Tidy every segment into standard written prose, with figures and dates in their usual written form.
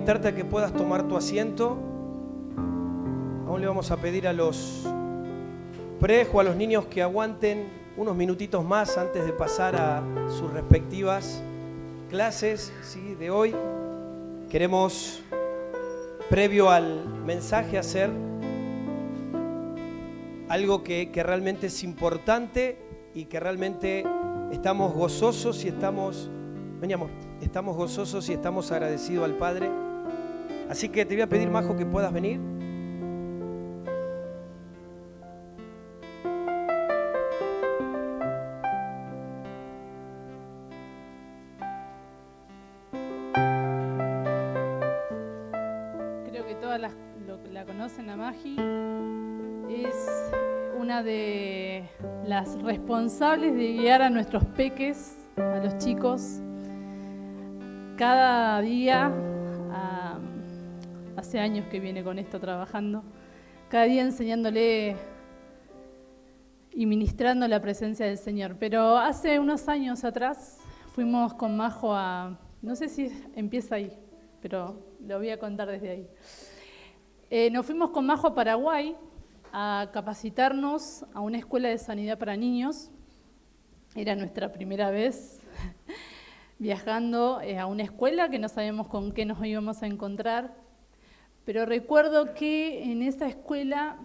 Invitarte a que puedas tomar tu asiento. Aún le vamos a pedir a los o a los niños que aguanten unos minutitos más antes de pasar a sus respectivas clases, ¿sí?, de hoy. Queremos, previo al mensaje, hacer algo que realmente es importante y que realmente estamos gozosos y estamos gozosos y estamos agradecidos al Padre. Así que te voy a pedir, Majo, que puedas venir. Creo que todas la conocen a Magi. Es una de las responsables de guiar a nuestros peques, a los chicos, cada día. Hace años que viene con esto trabajando, cada día enseñándole y ministrando la presencia del Señor. Pero hace unos años atrás fuimos con Majo no sé si empieza ahí, pero lo voy a contar desde ahí. Nos fuimos con Majo a Paraguay a capacitarnos a una escuela de sanidad para niños. Era nuestra primera vez viajando a una escuela que no sabíamos con qué nos íbamos a encontrar. Pero recuerdo que en esa escuela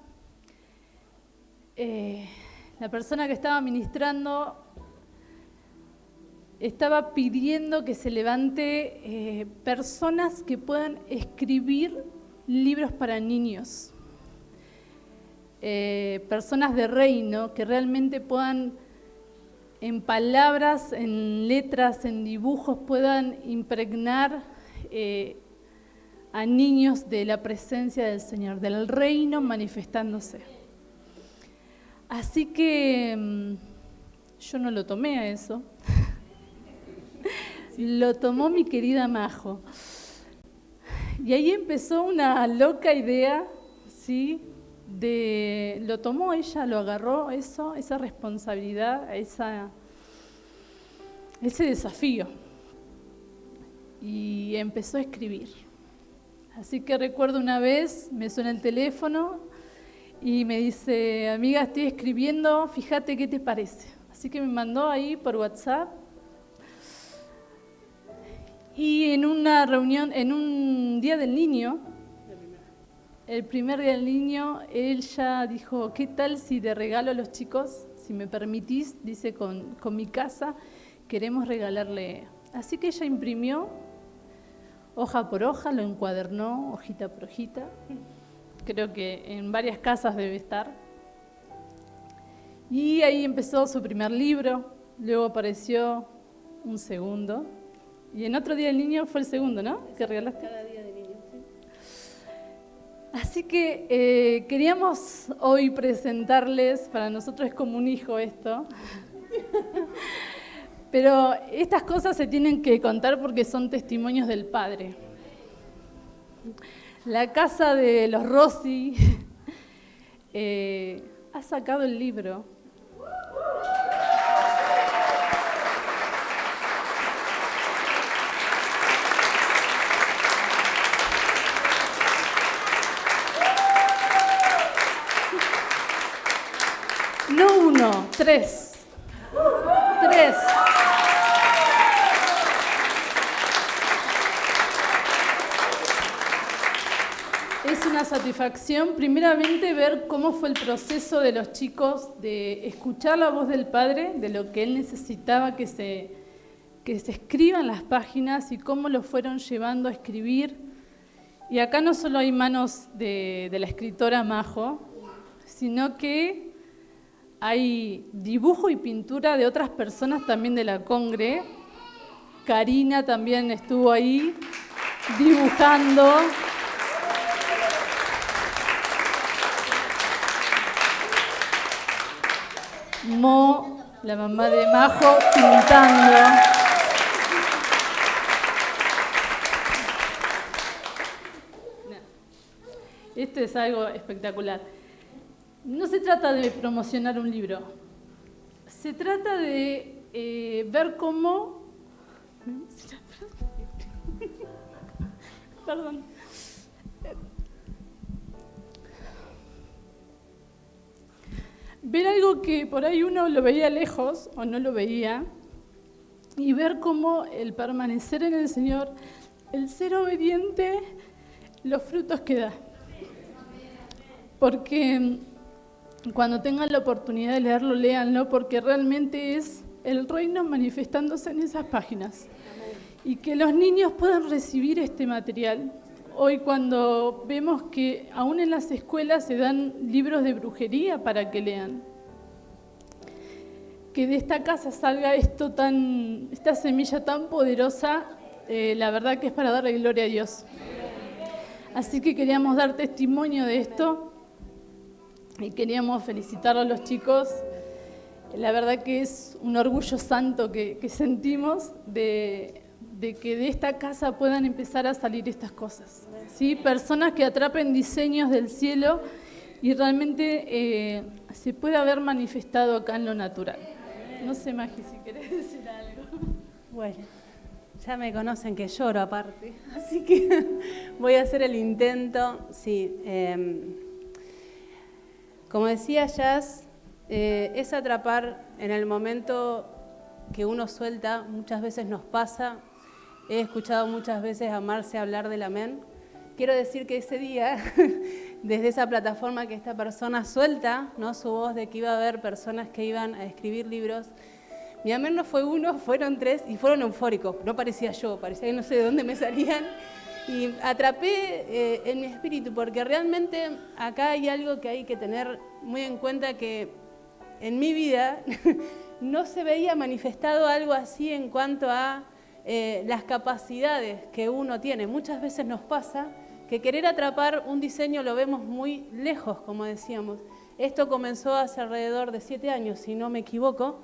la persona que estaba ministrando estaba pidiendo que se levante personas que puedan escribir libros para niños, personas de reino que realmente puedan, en palabras, en letras, en dibujos, puedan impregnar a niños de la presencia del Señor, del reino manifestándose. Así que yo no lo tomé a eso, lo tomó mi querida Majo. Y ahí empezó una loca idea, ¿sí? Lo tomó ella, lo agarró esa responsabilidad, ese desafío. Y empezó a escribir. Así que recuerdo una vez, me suena el teléfono y me dice: amiga, estoy escribiendo, fíjate qué te parece. Así que me mandó ahí por WhatsApp. Y en una reunión, en un día del niño, el primer día del niño, él ya dijo: ¿qué tal si te regalo a los chicos? Si me permitís, dice, con mi casa, queremos regalarle. Así que ella imprimió hoja por hoja, lo encuadernó, hojita por hojita. Creo que en varias casas debe estar. Y ahí empezó su primer libro, luego apareció un segundo. Y en otro día del niño fue el segundo, ¿no? ¿Que regalaste? Cada día de niño, sí. Así que queríamos hoy presentarles, para nosotros es como un hijo esto, pero estas cosas se tienen que contar porque son testimonios del Padre. La casa de los Rossi ha sacado el libro. No uno, tres. Es una satisfacción, primeramente, ver cómo fue el proceso de los chicos de escuchar la voz del Padre, de lo que Él necesitaba que se escriban las páginas y cómo lo fueron llevando a escribir. Y acá no solo hay manos de la escritora Majo, sino que hay dibujo y pintura de otras personas también de la Congre. Karina también estuvo ahí dibujando. Mo, la mamá de Majo, pintando. Esto es algo espectacular. No se trata de promocionar un libro, se trata de ver cómo Perdón. Ver algo que por ahí uno lo veía lejos o no lo veía, y ver cómo el permanecer en el Señor, el ser obediente, los frutos que da. Porque cuando tengan la oportunidad de leerlo, léanlo, porque realmente es el reino manifestándose en esas páginas. Y que los niños puedan recibir este material. Hoy cuando vemos que aún en las escuelas se dan libros de brujería para que lean. Que de esta casa salga esta semilla tan poderosa, la verdad que es para darle gloria a Dios. Así que queríamos dar testimonio de esto y queríamos felicitar a los chicos. La verdad que es un orgullo santo que sentimos de que de esta casa puedan empezar a salir estas cosas, ¿sí? Personas que atrapen diseños del cielo y realmente se pueda haber manifestado acá en lo natural. No sé, Magi, si querés decir algo. Bueno, ya me conocen que lloro aparte, así que voy a hacer el intento. Sí, como decía Jazz, es atrapar en el momento que uno suelta. Muchas veces nos pasa. He escuchado muchas veces a Marce hablar del amén. Quiero decir que ese día, desde esa plataforma que esta persona suelta, ¿no?, su voz de que iba a haber personas que iban a escribir libros, mi amén no fue uno, fueron 3 y fueron eufóricos. No parecía yo, parecía que no sé de dónde me salían. Y atrapé en mi espíritu, porque realmente acá hay algo que hay que tener muy en cuenta, que en mi vida no se veía manifestado algo así en cuanto a las capacidades que uno tiene. Muchas veces nos pasa que querer atrapar un diseño lo vemos muy lejos, como decíamos. Esto comenzó hace alrededor de 7 años, si no me equivoco.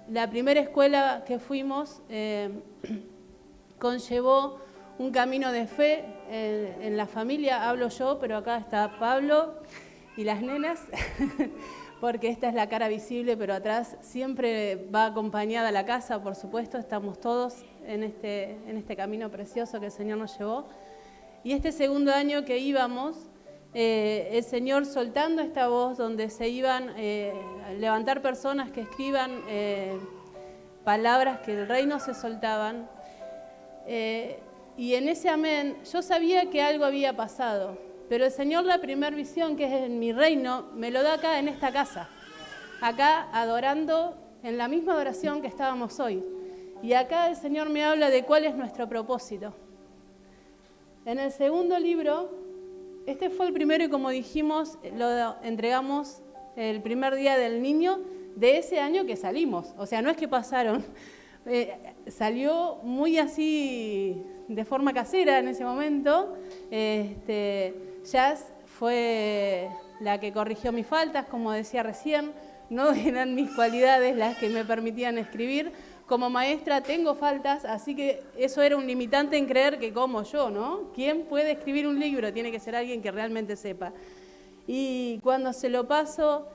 La primera escuela que fuimos conllevó un camino de fe en la familia. Hablo yo, pero acá está Pablo y las nenas, porque esta es la cara visible, pero atrás siempre va acompañada la casa, por supuesto. Estamos todos en este camino precioso que el Señor nos llevó. Y este segundo año que íbamos, el Señor soltando esta voz donde se iban a levantar personas que escriban palabras que el reino se soltaban. Y en ese amén yo sabía que algo había pasado, pero el Señor, la primera visión, que es en mi reino, me lo da acá en esta casa, acá adorando en la misma adoración que estábamos hoy. Y acá el Señor me habla de cuál es nuestro propósito. En el segundo libro, este fue el primero y, como dijimos, lo entregamos el primer día del niño de ese año que salimos. O sea, no es que pasaron, salió muy así de forma casera en ese momento. Jazz fue la que corrigió mis faltas, como decía recién. No eran mis cualidades las que me permitían escribir. Como maestra tengo faltas, así que eso era un limitante en creer que como yo, ¿no? ¿Quién puede escribir un libro? Tiene que ser alguien que realmente sepa. Y cuando se lo paso,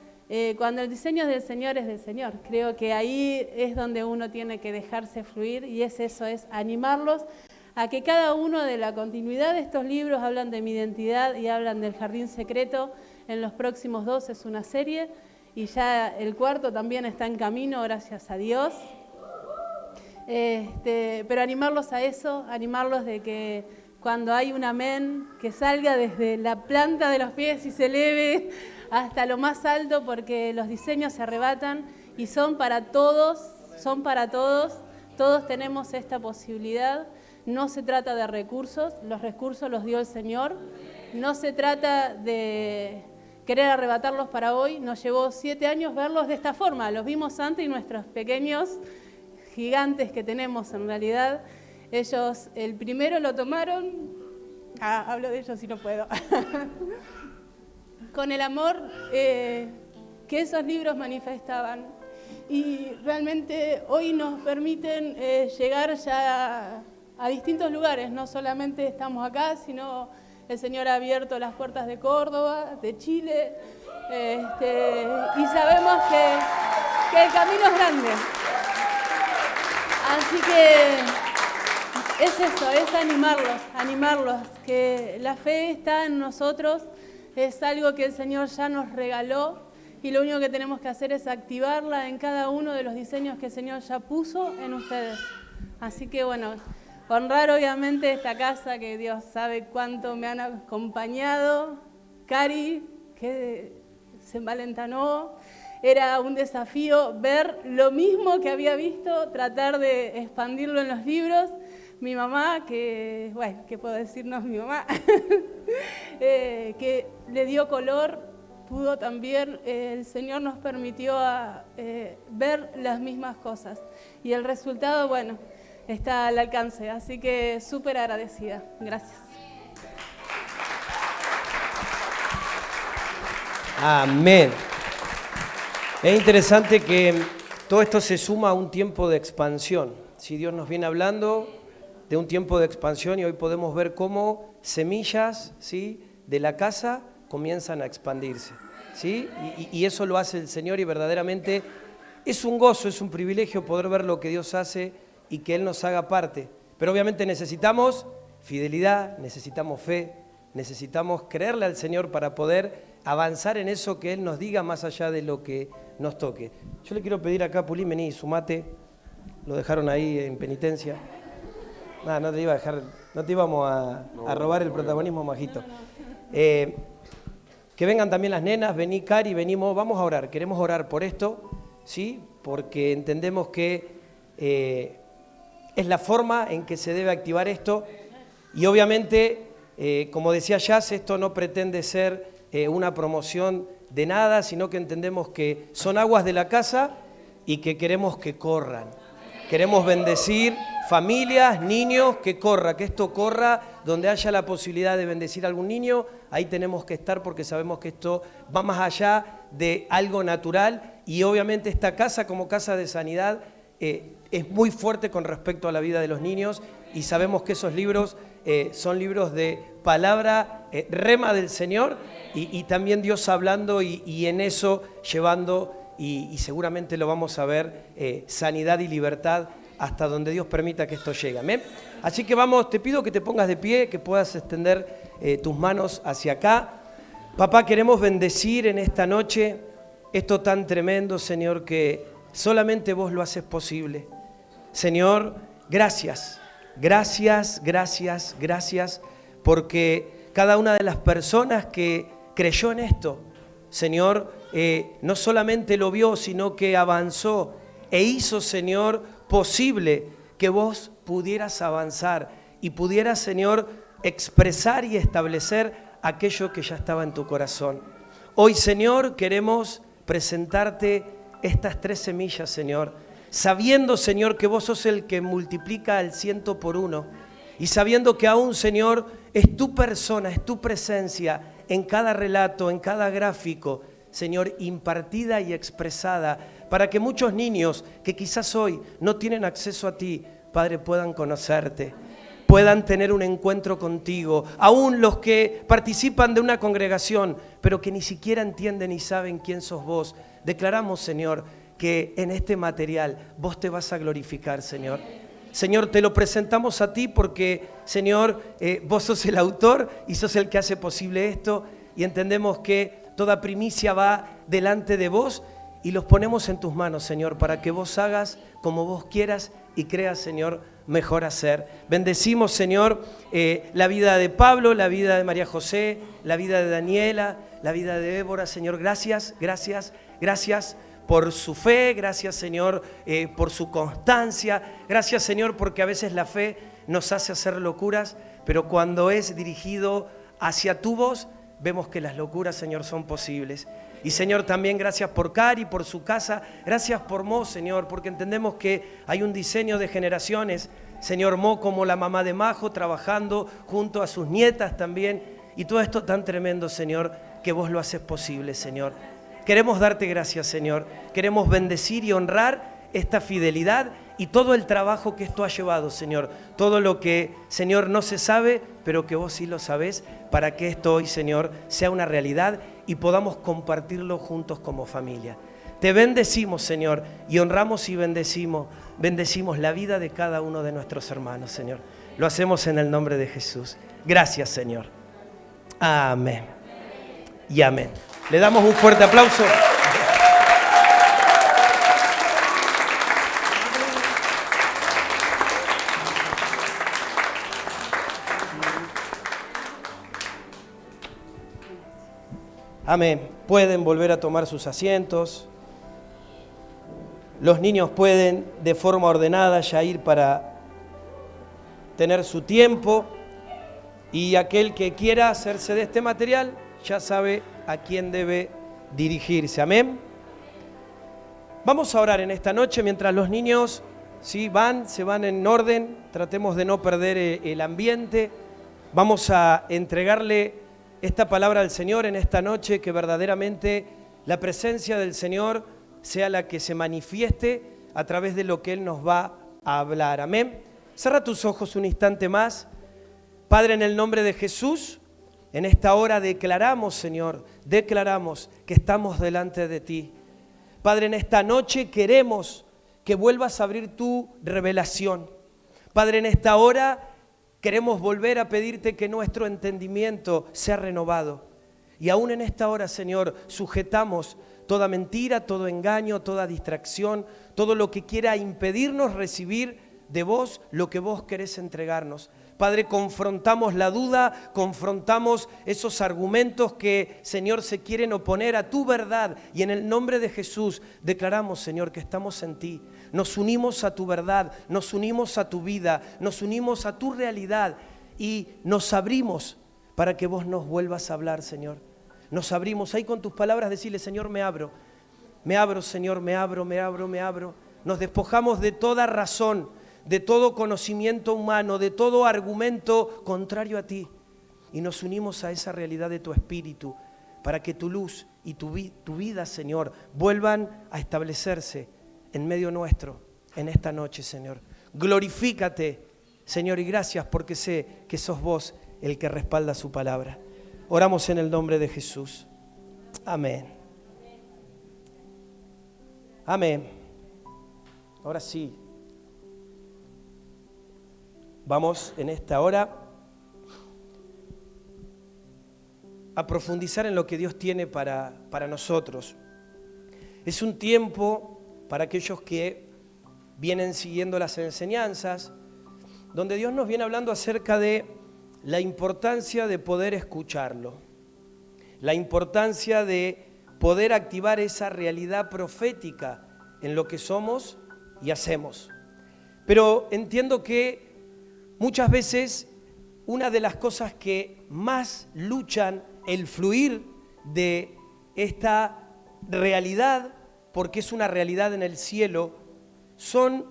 cuando el diseño es del Señor, es del Señor. Creo que ahí es donde uno tiene que dejarse fluir, y es eso, es animarlos a que cada uno de la continuidad de estos libros hablan de mi identidad y hablan del jardín secreto. En los próximos 2 es una serie, y ya el 4 también está en camino, gracias a Dios. Pero animarlos a eso, animarlos de que cuando hay un amén, que salga desde la planta de los pies y se eleve hasta lo más alto, porque los diseños se arrebatan y son para todos, todos tenemos esta posibilidad. No se trata de recursos, los recursos los dio el Señor, no se trata de querer arrebatarlos para hoy. Nos llevó 7 años verlos de esta forma, los vimos antes, y nuestros pequeños gigantes que tenemos en realidad, ellos el primero lo tomaron, hablo de ellos y no puedo, con el amor que esos libros manifestaban, y realmente hoy nos permiten llegar ya a distintos lugares. No solamente estamos acá, sino el Señor ha abierto las puertas de Córdoba, de Chile, y sabemos que el camino es grande. Así que Es eso, es animarlos, que la fe está en nosotros, es algo que el Señor ya nos regaló y lo único que tenemos que hacer es activarla en cada uno de los diseños que el Señor ya puso en ustedes. Así que bueno, honrar obviamente esta casa, que Dios sabe cuánto me han acompañado. Cari, que se envalentonó, era un desafío ver lo mismo que había visto, tratar de expandirlo en los libros. Mi mamá, que, bueno, ¿qué puedo decirnos mi mamá? Que le dio color, pudo también, el Señor nos permitió ver las mismas cosas. Y el resultado, bueno, está al alcance, así que súper agradecida. Gracias. Amén. Es interesante que todo esto se suma a un tiempo de expansión. Si Dios nos viene hablando de un tiempo de expansión y hoy podemos ver cómo semillas, ¿sí?, de la casa comienzan a expandirse, ¿sí? Y eso lo hace el Señor y verdaderamente es un gozo, es un privilegio poder ver lo que Dios hace y que Él nos haga parte. Pero obviamente necesitamos fidelidad, necesitamos fe, necesitamos creerle al Señor para poder avanzar en eso que Él nos diga más allá de lo que nos toque. Yo le quiero pedir acá a Pulín, vení, sumate, lo dejaron ahí en penitencia. Nada, no te iba a dejar, no te íbamos a robar el protagonismo, majito. Que vengan también las nenas, vení Cari, venimos, vamos a orar, queremos orar por esto, ¿sí? Porque entendemos que es la forma en que se debe activar esto y obviamente, como decía Jazz, esto no pretende ser una promoción de nada, sino que entendemos que son aguas de la casa y que queremos que corran. Queremos bendecir familias, niños, que corra, que esto corra, donde haya la posibilidad de bendecir a algún niño, ahí tenemos que estar porque sabemos que esto va más allá de algo natural y obviamente esta casa como casa de sanidad es muy fuerte con respecto a la vida de los niños y sabemos que esos libros son libros de palabra rema del Señor y también Dios hablando y en eso llevando y seguramente lo vamos a ver, sanidad y libertad hasta donde Dios permita que esto llegue. ¿Amén? Así que vamos, te pido que te pongas de pie, que puedas extender tus manos hacia acá. Papá, queremos bendecir en esta noche esto tan tremendo, Señor, que solamente vos lo haces posible. Señor, gracias, gracias, gracias, gracias, porque cada una de las personas que creyó en esto, Señor, no solamente lo vio, sino que avanzó e hizo, Señor, posible que vos pudieras avanzar y pudieras, Señor, expresar y establecer aquello que ya estaba en tu corazón. Hoy, Señor, queremos presentarte estas 3 semillas, Señor, sabiendo, Señor, que vos sos el que multiplica al 100 por 1 y sabiendo que aún, Señor, es tu persona, es tu presencia en cada relato, en cada gráfico, Señor, impartida y expresada, para que muchos niños que quizás hoy no tienen acceso a ti, Padre, puedan conocerte, puedan tener un encuentro contigo, aún los que participan de una congregación, pero que ni siquiera entienden ni saben quién sos vos. Declaramos, Señor, que en este material vos te vas a glorificar, Señor. Señor, te lo presentamos a ti porque, Señor, vos sos el autor y sos el que hace posible esto y entendemos que toda primicia va delante de vos y los ponemos en tus manos, Señor, para que vos hagas como vos quieras y creas, Señor, mejor hacer. Bendecimos, Señor, la vida de Pablo, la vida de María José, la vida de Daniela, la vida de Débora, Señor. Gracias, gracias, gracias por su fe, gracias, Señor, por su constancia. Gracias, Señor, porque a veces la fe nos hace hacer locuras, pero cuando es dirigido hacia tu voz, vemos que las locuras, Señor, son posibles. Y, Señor, también gracias por Cari, por su casa. Gracias por Mo, Señor, porque entendemos que hay un diseño de generaciones. Señor, Mo como la mamá de Majo, trabajando junto a sus nietas también. Y todo esto tan tremendo, Señor, que vos lo haces posible, Señor. Queremos darte gracias, Señor. Queremos bendecir y honrar esta fidelidad y todo el trabajo que esto ha llevado, Señor. Todo lo que, Señor, no se sabe, pero que vos sí lo sabés, para que esto hoy, Señor, sea una realidad y podamos compartirlo juntos como familia. Te bendecimos, Señor, y honramos y bendecimos la vida de cada uno de nuestros hermanos, Señor. Lo hacemos en el nombre de Jesús. Gracias, Señor. Amén. Y amén. Le damos un fuerte aplauso. Amén. Pueden volver a tomar sus asientos. Los niños pueden de forma ordenada ya ir para tener su tiempo. Y aquel que quiera hacerse de este material ya sabe a quién debe dirigirse. Amén. Vamos a orar en esta noche mientras los niños se van en orden. Tratemos de no perder el ambiente. Vamos a entregarle esta palabra al Señor en esta noche, que verdaderamente la presencia del Señor sea la que se manifieste a través de lo que Él nos va a hablar. Amén. Cierra tus ojos un instante más. Padre, en el nombre de Jesús, en esta hora declaramos, Señor, declaramos que estamos delante de ti. Padre, en esta noche queremos que vuelvas a abrir tu revelación. Padre, en esta hora queremos volver a pedirte que nuestro entendimiento sea renovado. Y aún en esta hora, Señor, sujetamos toda mentira, todo engaño, toda distracción, todo lo que quiera impedirnos recibir de vos lo que vos querés entregarnos. Padre, confrontamos la duda, confrontamos esos argumentos que, Señor, se quieren oponer a tu verdad. Y en el nombre de Jesús declaramos, Señor, que estamos en ti. Nos unimos a tu verdad, nos unimos a tu vida, nos unimos a tu realidad y nos abrimos para que vos nos vuelvas a hablar, Señor. Nos abrimos ahí con tus palabras, decirle, Señor, me abro, Señor, me abro. Nos despojamos de toda razón, de todo conocimiento humano, de todo argumento contrario a ti. Y nos unimos a esa realidad de tu Espíritu para que tu luz y tu vida, Señor, vuelvan a establecerse en medio nuestro en esta noche, Señor. Glorifícate, Señor, y gracias porque sé que sos vos el que respalda su palabra. Oramos en el nombre de Jesús. Amén. Amén. Ahora sí. Vamos en esta hora a profundizar en lo que Dios tiene para nosotros. Es un tiempo para aquellos que vienen siguiendo las enseñanzas, donde Dios nos viene hablando acerca de la importancia de poder escucharlo, la importancia de poder activar esa realidad profética en lo que somos y hacemos. Pero entiendo que muchas veces una de las cosas que más luchan el fluir de esta realidad, porque es una realidad en el cielo, son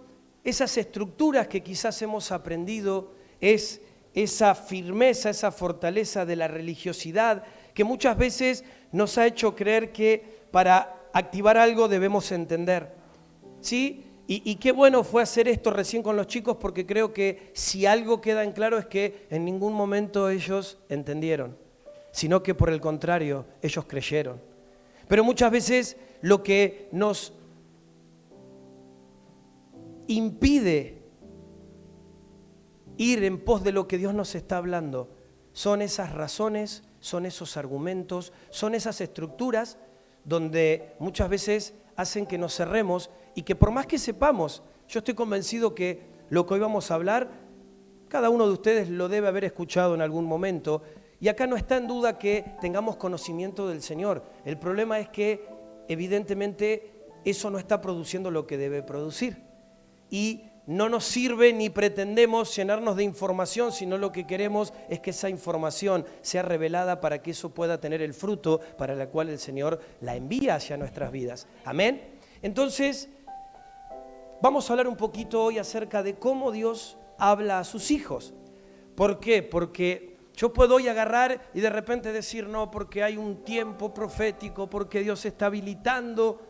esas estructuras que quizás hemos aprendido, es esa firmeza, esa fortaleza de la religiosidad que muchas veces nos ha hecho creer que para activar algo debemos entender, ¿sí? Y qué bueno fue hacer esto recién con los chicos, porque creo que si algo queda en claro es que en ningún momento ellos entendieron, sino que por el contrario, ellos creyeron. Pero muchas veces lo que nos impide ir en pos de lo que Dios nos está hablando son esas razones, son esos argumentos, son esas estructuras donde muchas veces hacen que nos cerremos y que por más que sepamos, yo estoy convencido que lo que hoy vamos a hablar, cada uno de ustedes lo debe haber escuchado en algún momento, y acá no está en duda que tengamos conocimiento del Señor. El problema es que evidentemente eso no está produciendo lo que debe producir. Y no nos sirve ni pretendemos llenarnos de información, sino lo que queremos es que esa información sea revelada para que eso pueda tener el fruto para el cual el Señor la envía hacia nuestras vidas. Amén. Entonces, vamos a hablar un poquito hoy acerca de cómo Dios habla a sus hijos. ¿Por qué? Porque yo puedo hoy agarrar y de repente decir no, porque hay un tiempo profético, porque Dios está habilitando,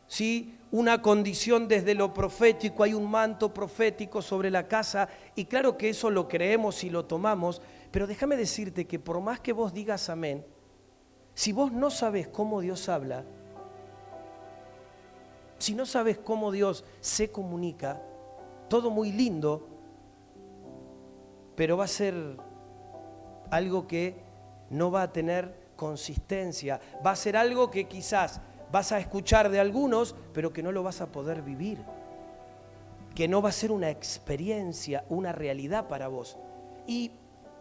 ¿sí?, una condición desde lo profético, hay un manto profético sobre la casa, y claro que eso lo creemos y lo tomamos, pero déjame decirte que por más que vos digas amén, si vos no sabés cómo Dios habla, si no sabes cómo Dios se comunica, todo muy lindo, pero va a ser algo que no va a tener consistencia, va a ser algo que quizás vas a escuchar de algunos, pero que no lo vas a poder vivir, que no va a ser una experiencia, una realidad para vos. Y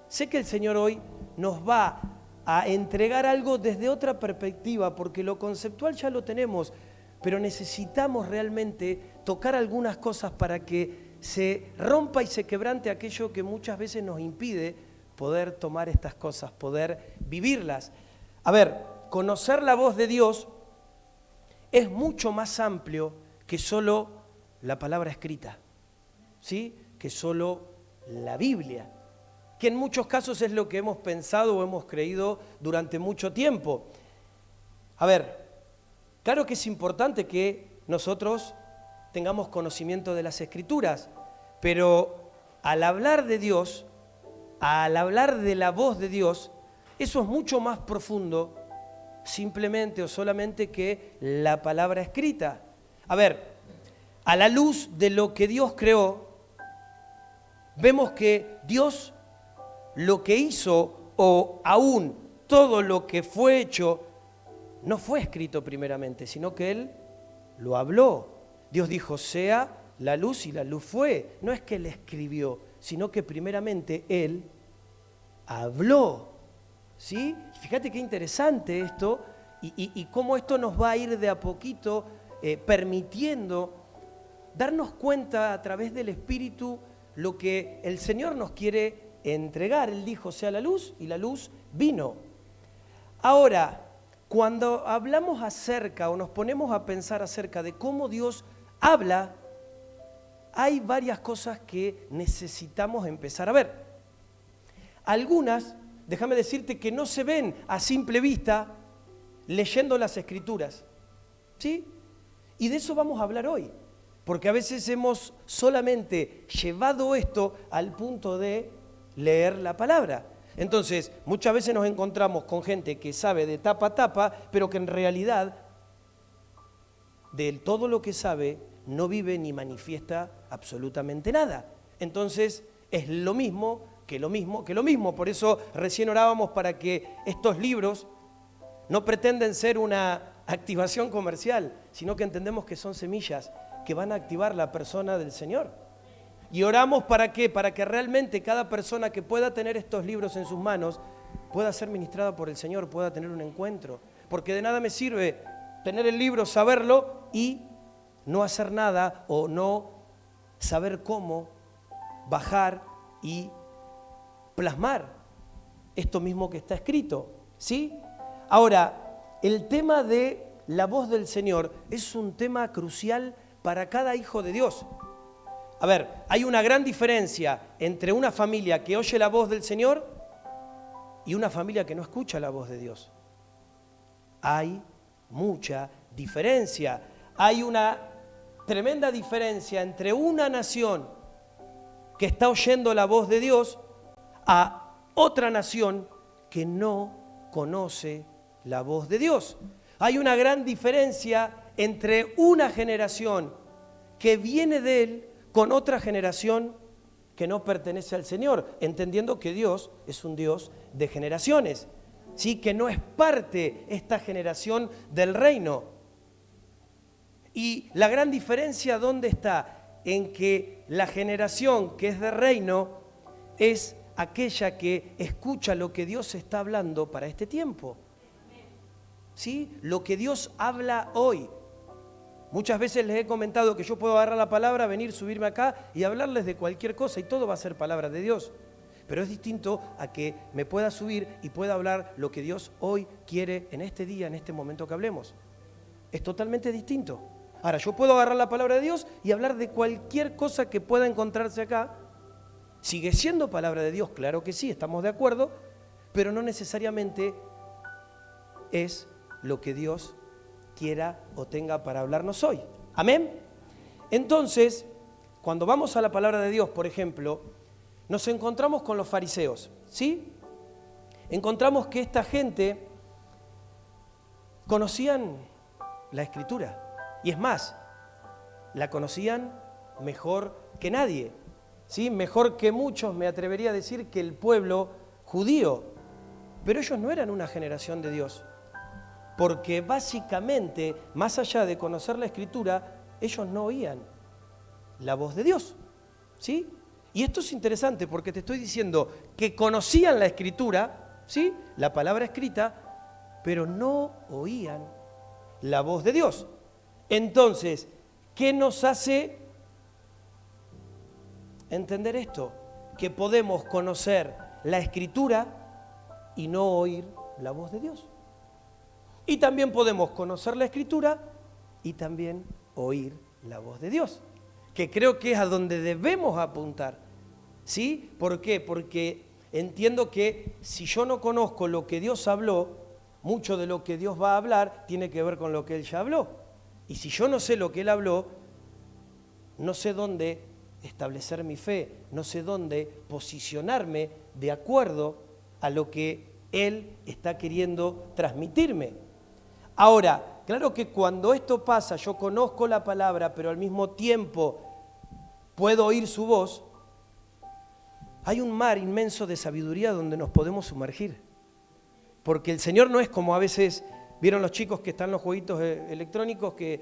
sé que el Señor hoy nos va a entregar algo desde otra perspectiva, porque lo conceptual ya lo tenemos, pero necesitamos realmente tocar algunas cosas para que se rompa y se quebrante aquello que muchas veces nos impide poder tomar estas cosas, poder vivirlas. A ver, conocer la voz de Dios es mucho más amplio que solo la palabra escrita, ¿sí? Que solo la Biblia, que en muchos casos es lo que hemos pensado o hemos creído durante mucho tiempo. A ver, claro que es importante que nosotros tengamos conocimiento de las Escrituras, pero al hablar de Dios, al hablar de la voz de Dios, eso es mucho más profundo simplemente o solamente que la palabra escrita. A ver, a la luz de lo que Dios creó, vemos que Dios lo que hizo o aún todo lo que fue hecho no fue escrito primeramente, sino que Él lo habló. Dios dijo, sea la luz y la luz fue. No es que Él escribió, sino que primeramente Él habló. ¿Sí? Fíjate qué interesante esto y cómo esto nos va a ir de a poquito permitiendo darnos cuenta a través del Espíritu lo que el Señor nos quiere entregar. Él dijo, sea la luz y la luz vino. Ahora, cuando hablamos acerca o nos ponemos a pensar acerca de cómo Dios habla, hay varias cosas que necesitamos empezar a ver. Algunas, déjame decirte que no se ven a simple vista leyendo las Escrituras, ¿sí? Y de eso vamos a hablar hoy, porque a veces hemos solamente llevado esto al punto de leer la palabra. Entonces, muchas veces nos encontramos con gente que sabe de tapa a tapa, pero que en realidad de todo lo que sabe no vive ni manifiesta absolutamente nada. Entonces, es lo mismo que lo mismo. Por eso recién orábamos para que estos libros no pretenden ser una activación comercial, sino que entendemos que son semillas que van a activar la persona del Señor. Y oramos ¿para qué? Para que realmente cada persona que pueda tener estos libros en sus manos pueda ser ministrada por el Señor, pueda tener un encuentro. Porque de nada me sirve tener el libro, saberlo y no hacer nada o no saber cómo bajar y plasmar esto mismo que está escrito, ¿sí? Ahora, el tema de la voz del Señor es un tema crucial para cada hijo de Dios. A ver, hay una gran diferencia entre una familia que oye la voz del Señor y una familia que no escucha la voz de Dios. Hay mucha diferencia. Hay una tremenda diferencia entre una nación que está oyendo la voz de Dios a otra nación que no conoce la voz de Dios. Hay una gran diferencia entre una generación que viene de Él con otra generación que no pertenece al Señor, entendiendo que Dios es un Dios de generaciones, ¿sí? Que no es parte esta generación del reino. Y la gran diferencia, ¿dónde está? En que la generación que es de reino es aquella que escucha lo que Dios está hablando para este tiempo, ¿sí? Lo que Dios habla hoy. Muchas veces les he comentado que yo puedo agarrar la palabra, venir, subirme acá y hablarles de cualquier cosa y todo va a ser palabra de Dios. Pero es distinto a que me pueda subir y pueda hablar lo que Dios hoy quiere en este día, en este momento que hablemos. Es totalmente distinto. Ahora, yo puedo agarrar la palabra de Dios y hablar de cualquier cosa que pueda encontrarse acá. ¿Sigue siendo palabra de Dios? Claro que sí, estamos de acuerdo, pero no necesariamente es lo que Dios quiera o tenga para hablarnos hoy. ¿Amén? Entonces, cuando vamos a la palabra de Dios, por ejemplo, nos encontramos con los fariseos, ¿sí? Encontramos que esta gente conocían la Escritura, y es más, la conocían mejor que nadie. ¿sí? Mejor que muchos, me atrevería a decir, que el pueblo judío. Pero ellos no eran una generación de Dios, porque básicamente, más allá de conocer la Escritura, ellos no oían la voz de Dios, ¿sí? Y esto es interesante porque te estoy diciendo que conocían la Escritura, ¿sí? La palabra escrita, pero no oían la voz de Dios. Entonces, ¿qué nos hace entender esto? Que podemos conocer la Escritura y no oír la voz de Dios. Y también podemos conocer la Escritura y también oír la voz de Dios, que creo que es a donde debemos apuntar, ¿sí? ¿Por qué? Porque entiendo que si yo no conozco lo que Dios habló, mucho de lo que Dios va a hablar tiene que ver con lo que Él ya habló. Y si yo no sé lo que Él habló, no sé dónde establecer mi fe, no sé dónde posicionarme de acuerdo a lo que Él está queriendo transmitirme. Ahora, claro que cuando esto pasa, yo conozco la palabra, pero al mismo tiempo puedo oír su voz, hay un mar inmenso de sabiduría donde nos podemos sumergir. Porque el Señor no es como a veces, vieron los chicos que están en los jueguitos electrónicos, que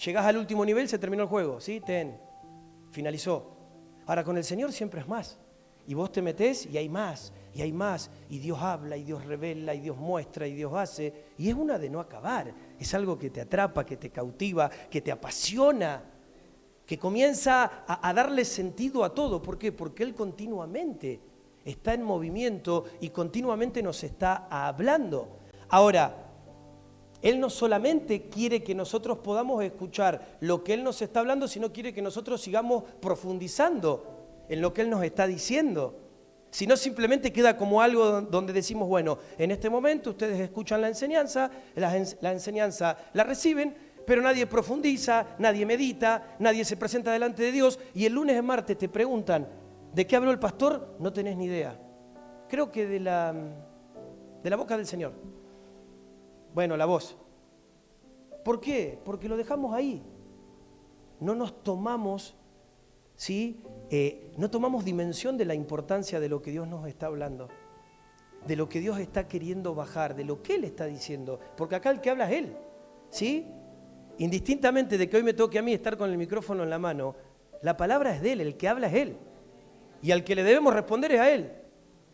llegás al último nivel, se terminó el juego, ¿sí? Finalizó. Ahora, con el Señor siempre es más. Y vos te metés y hay más, y hay más, y Dios habla, y Dios revela, y Dios muestra, y Dios hace, y es una de no acabar, es algo que te atrapa, que te cautiva, que te apasiona, que comienza a darle sentido a todo. ¿Por qué? Porque Él continuamente está en movimiento y continuamente nos está hablando. Ahora, Él no solamente quiere que nosotros podamos escuchar lo que Él nos está hablando, sino quiere que nosotros sigamos profundizando en lo que Él nos está diciendo. Si no, simplemente queda como algo donde decimos, bueno, en este momento ustedes escuchan la enseñanza la reciben, pero nadie profundiza, nadie medita, nadie se presenta delante de Dios, y el lunes y martes te preguntan, ¿de qué habló el pastor? No tenés ni idea. Creo que de la boca del Señor. Bueno, la voz. ¿Por qué? Porque lo dejamos ahí. No nos tomamos, ¿sí? No tomamos dimensión de la importancia de lo que Dios nos está hablando, de lo que Dios está queriendo bajar, de lo que Él está diciendo, porque acá el que habla es Él, ¿sí? Indistintamente de que hoy me toque a mí estar con el micrófono en la mano, la palabra es de Él, el que habla es Él, y al que le debemos responder es a Él,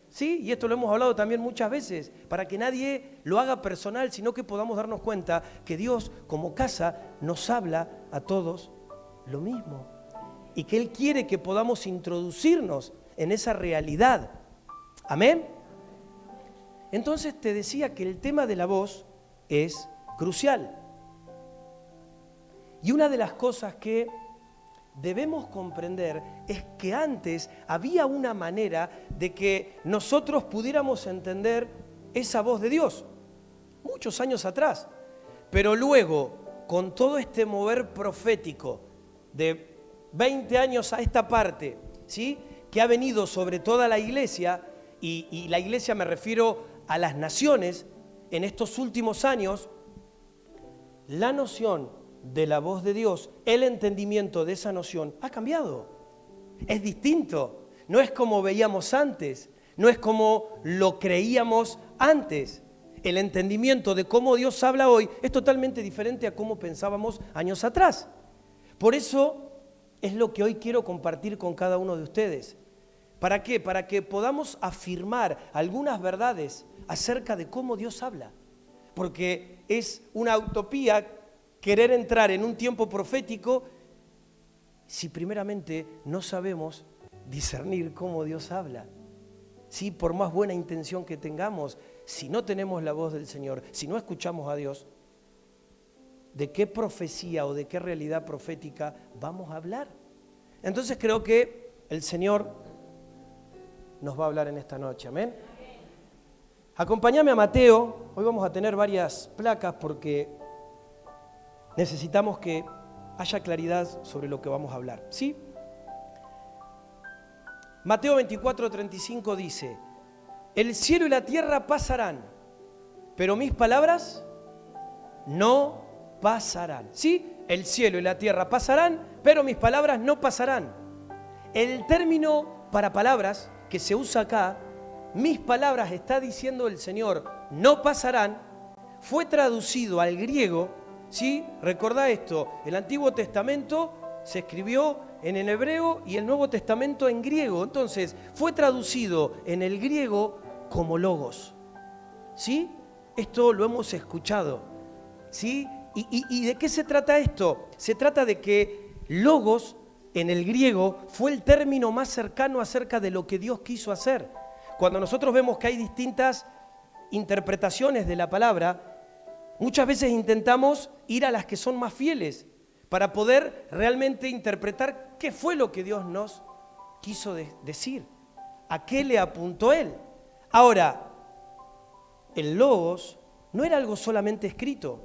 ¿sí? Y esto lo hemos hablado también muchas veces, para que nadie lo haga personal, sino que podamos darnos cuenta que Dios, como casa, nos habla a todos lo mismo. Y que Él quiere que podamos introducirnos en esa realidad. ¿Amén? Entonces te decía que el tema de la voz es crucial. Y una de las cosas que debemos comprender es que antes había una manera de que nosotros pudiéramos entender esa voz de Dios, muchos años atrás. Pero luego, con todo este mover profético de 20 años a esta parte, ¿sí? Que ha venido sobre toda la iglesia, y la iglesia me refiero a las naciones, en estos últimos años, la noción de la voz de Dios, el entendimiento de esa noción ha cambiado. Es distinto, no es como veíamos antes, no es como lo creíamos antes. El entendimiento de cómo Dios habla hoy es totalmente diferente a cómo pensábamos años atrás. Por eso es lo que hoy quiero compartir con cada uno de ustedes. ¿Para qué? Para que podamos afirmar algunas verdades acerca de cómo Dios habla. Porque es una utopía querer entrar en un tiempo profético si primeramente no sabemos discernir cómo Dios habla. Sí, por más buena intención que tengamos, si no tenemos la voz del Señor, si no escuchamos a Dios, ¿de qué profecía o de qué realidad profética vamos a hablar? Entonces creo que el Señor nos va a hablar en esta noche, amén. Acompáñame a Mateo. Hoy vamos a tener varias placas porque necesitamos que haya claridad sobre lo que vamos a hablar, ¿sí? Mateo 24:35 dice, el cielo y la tierra pasarán, pero mis palabras no pasarán. ¿Sí? El cielo y la tierra pasarán, pero mis palabras no pasarán. El término para palabras que se usa acá, mis palabras, está diciendo el Señor, no pasarán, fue traducido al griego, ¿sí? Recordá esto, el Antiguo Testamento se escribió en el hebreo y el Nuevo Testamento en griego. Entonces, fue traducido en el griego como logos. ¿Sí? Esto lo hemos escuchado. ¿Sí? ¿Y de qué se trata esto? Se trata de que logos en el griego fue el término más cercano acerca de lo que Dios quiso hacer. Cuando nosotros vemos que hay distintas interpretaciones de la palabra, muchas veces intentamos ir a las que son más fieles para poder realmente interpretar qué fue lo que Dios nos quiso decir, a qué le apuntó Él. Ahora, el logos no era algo solamente escrito,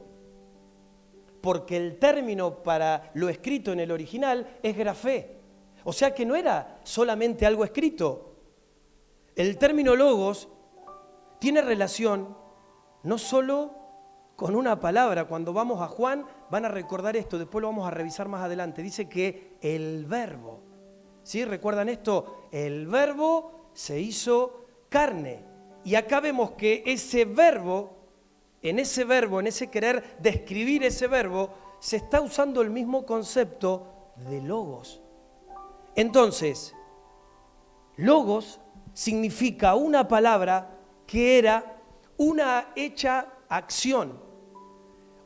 porque el término para lo escrito en el original es grafé. O sea que no era solamente algo escrito. El término logos tiene relación no solo con una palabra. Cuando vamos a Juan van a recordar esto, después lo vamos a revisar más adelante. Dice que el verbo, ¿sí? ¿Recuerdan esto? El verbo se hizo carne. Y acá vemos que ese verbo, en ese querer describir ese verbo, se está usando el mismo concepto de logos. Entonces, logos significa una palabra que era una hecha acción,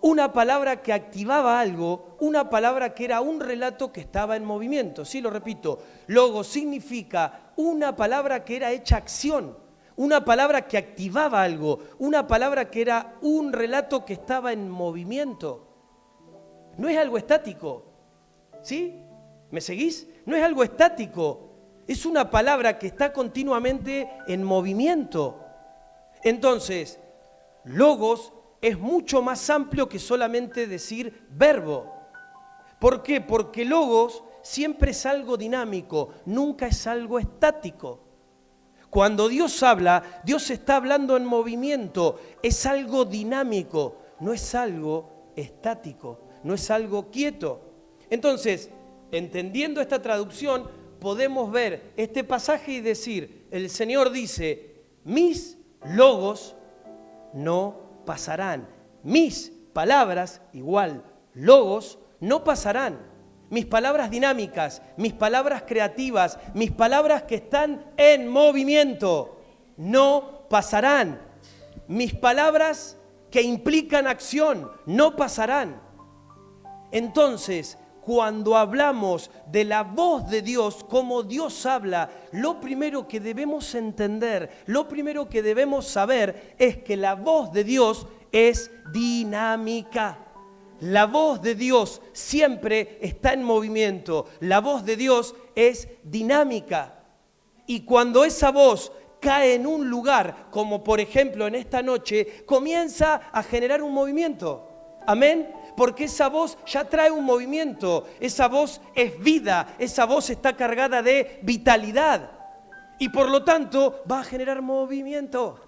una palabra que activaba algo, una palabra que era un relato que estaba en movimiento. Sí, lo repito, logos significa una palabra que era hecha acción, una palabra que activaba algo, una palabra que era un relato que estaba en movimiento. No es algo estático, ¿sí? ¿Me seguís? No es algo estático, es una palabra que está continuamente en movimiento. Entonces, logos es mucho más amplio que solamente decir verbo. ¿Por qué? Porque logos siempre es algo dinámico, nunca es algo estático. Cuando Dios habla, Dios está hablando en movimiento, es algo dinámico, no es algo estático, no es algo quieto. Entonces, entendiendo esta traducción, podemos ver este pasaje y decir, el Señor dice, mis logos no pasarán, mis palabras, igual, logos, no pasarán. Mis palabras dinámicas, mis palabras creativas, mis palabras que están en movimiento, no pasarán. Mis palabras que implican acción, no pasarán. Entonces, cuando hablamos de la voz de Dios, como Dios habla, lo primero que debemos entender, lo primero que debemos saber es que la voz de Dios es dinámica. La voz de Dios siempre está en movimiento. La voz de Dios es dinámica. Y cuando esa voz cae en un lugar, como por ejemplo en esta noche, comienza a generar un movimiento. Amén. Porque esa voz ya trae un movimiento. Esa voz es vida. Esa voz está cargada de vitalidad. Y por lo tanto va a generar movimiento.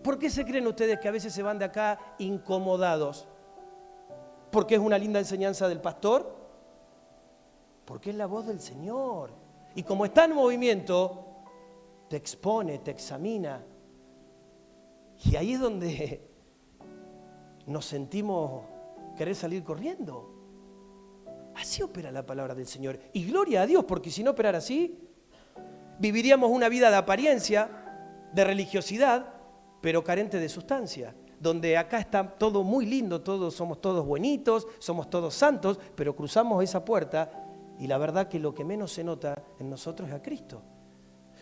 ¿Por qué se creen ustedes que a veces se van de acá incomodados? ¿Porque es una linda enseñanza del pastor? Porque es la voz del Señor. Y como está en movimiento, te expone, te examina. Y ahí es donde nos sentimos querer salir corriendo. Así opera la palabra del Señor. Y gloria a Dios, porque si no operara así, viviríamos una vida de apariencia, de religiosidad, pero carente de sustancia. Donde acá está todo muy lindo, somos todos buenitos, somos todos santos, pero cruzamos esa puerta y la verdad que lo que menos se nota en nosotros es a Cristo.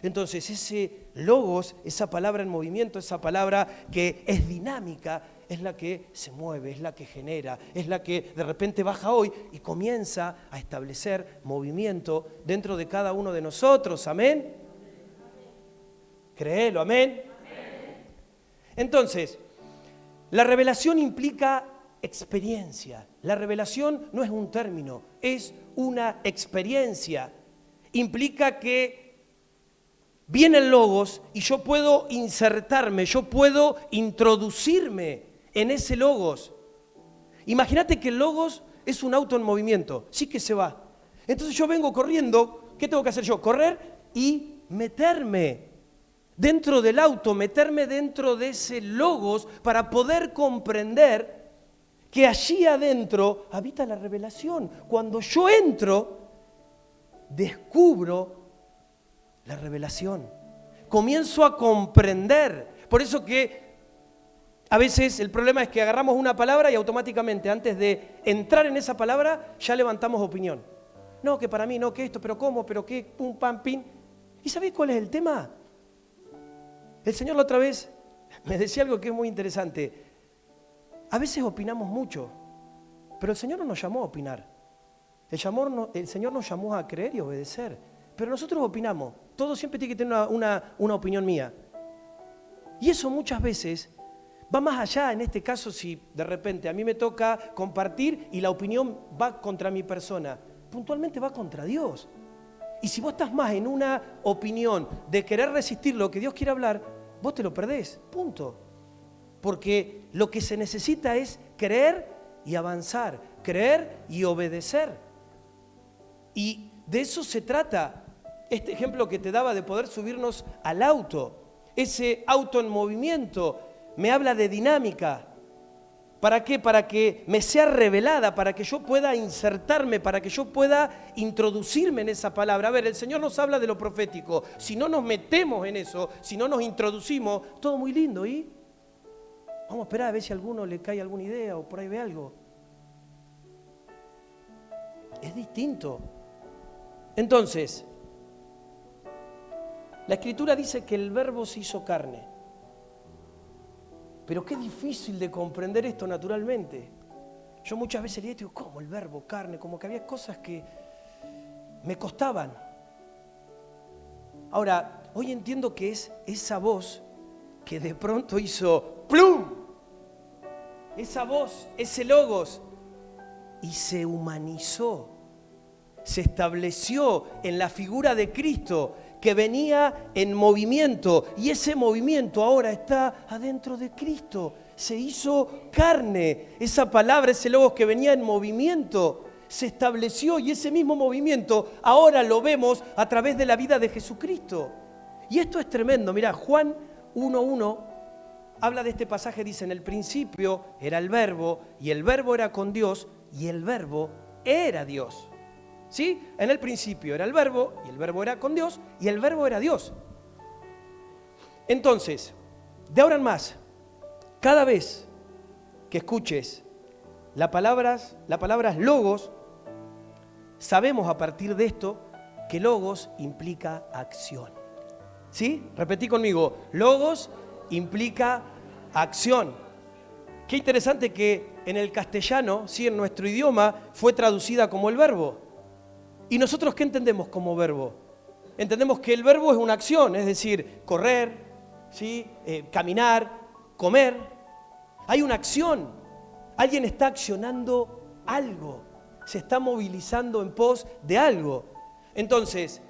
Entonces ese logos, esa palabra en movimiento, esa palabra que es dinámica, es la que se mueve, es la que genera, es la que de repente baja hoy y comienza a establecer movimiento dentro de cada uno de nosotros. ¿Amén? Créelo, amén. Entonces, la revelación implica experiencia. La revelación no es un término, es una experiencia. Implica que viene el logos y yo puedo insertarme, yo puedo introducirme en ese logos. Imagínate que el logos es un auto en movimiento, sí que se va. Entonces yo vengo corriendo, ¿qué tengo que hacer yo? Correr y meterme dentro del auto, meterme dentro de ese logos para poder comprender que allí adentro habita la revelación. Cuando yo entro, descubro la revelación. Comienzo a comprender. Por eso que a veces el problema es que agarramos una palabra y automáticamente antes de entrar en esa palabra ya levantamos opinión. No, que para mí, no, que esto, pero cómo, pero qué, pum, pam, pin. ¿Y sabés cuál es el tema? El Señor la otra vez me decía algo que es muy interesante. A veces opinamos mucho, pero el Señor no nos llamó a opinar. El Señor nos llamó a creer y obedecer. Pero nosotros opinamos. Todo siempre tiene que tener una opinión mía. Y eso muchas veces va más allá. En este caso, si de repente a mí me toca compartir y la opinión va contra mi persona, puntualmente va contra Dios. Y si vos estás más en una opinión de querer resistir lo que Dios quiere hablar, vos te lo perdés, punto. Porque lo que se necesita es creer y avanzar, creer y obedecer. Y de eso se trata este ejemplo que te daba de poder subirnos al auto. Ese auto en movimiento me habla de dinámica. ¿Para qué? Para que me sea revelada, para que yo pueda insertarme, para que yo pueda introducirme en esa palabra. A ver, el Señor nos habla de lo profético. Si no nos metemos en eso, si no nos introducimos, todo muy lindo. ¿Y? Vamos a esperar a ver si a alguno le cae alguna idea o por ahí ve algo. Es distinto. Entonces, la Escritura dice que el Verbo se hizo carne. Pero qué difícil de comprender esto naturalmente. Yo muchas veces le digo, ¿cómo el verbo, carne? Como que había cosas que me costaban. Ahora, hoy entiendo que es esa voz que de pronto hizo ¡plum! Esa voz, ese logos, y se humanizó, se estableció en la figura de Cristo, que venía en movimiento, y ese movimiento ahora está adentro de Cristo. Se hizo carne. Esa palabra, ese logos que venía en movimiento, se estableció, y ese mismo movimiento ahora lo vemos a través de la vida de Jesucristo. Y esto es tremendo. Mirá, Juan 1:1 habla de este pasaje, dice: en el principio era el Verbo, y el Verbo era con Dios, y el Verbo era Dios. ¿Sí? En el principio era el Verbo, y el Verbo era con Dios, y el Verbo era Dios. Entonces, de ahora en más, cada vez que escuches las palabras logos, sabemos a partir de esto que logos implica acción. ¿Sí? Repetí conmigo, logos implica acción. Qué interesante que en el castellano, ¿sí?, en nuestro idioma, fue traducida como el verbo. ¿Y nosotros qué entendemos como verbo? Entendemos que el verbo es una acción, es decir, correr, ¿sí?, caminar, comer. Hay una acción. Alguien está accionando algo, se está movilizando en pos de algo. Entonces,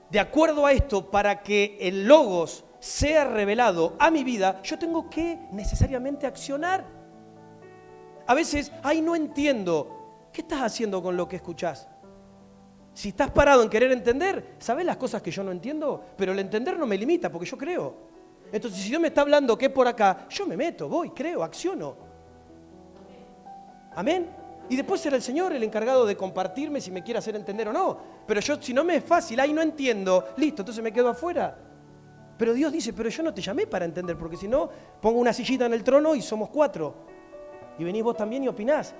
de acuerdo a esto, para que el logos sea revelado a mi vida, yo tengo que necesariamente accionar. A veces, no entiendo. ¿Qué estás haciendo con lo que escuchás? Si estás parado en querer entender, ¿sabés las cosas que yo no entiendo? Pero el entender no me limita, porque yo creo. Entonces, si Dios me está hablando que es por acá, yo me meto, voy, creo, acciono. Amén. Y después será el Señor el encargado de compartirme si me quiere hacer entender o no. Pero yo, si no me es fácil, no entiendo, listo, entonces me quedo afuera. Pero Dios dice, pero yo no te llamé para entender, porque si no, pongo una sillita en el trono y somos 4. Y venís vos también y opinás.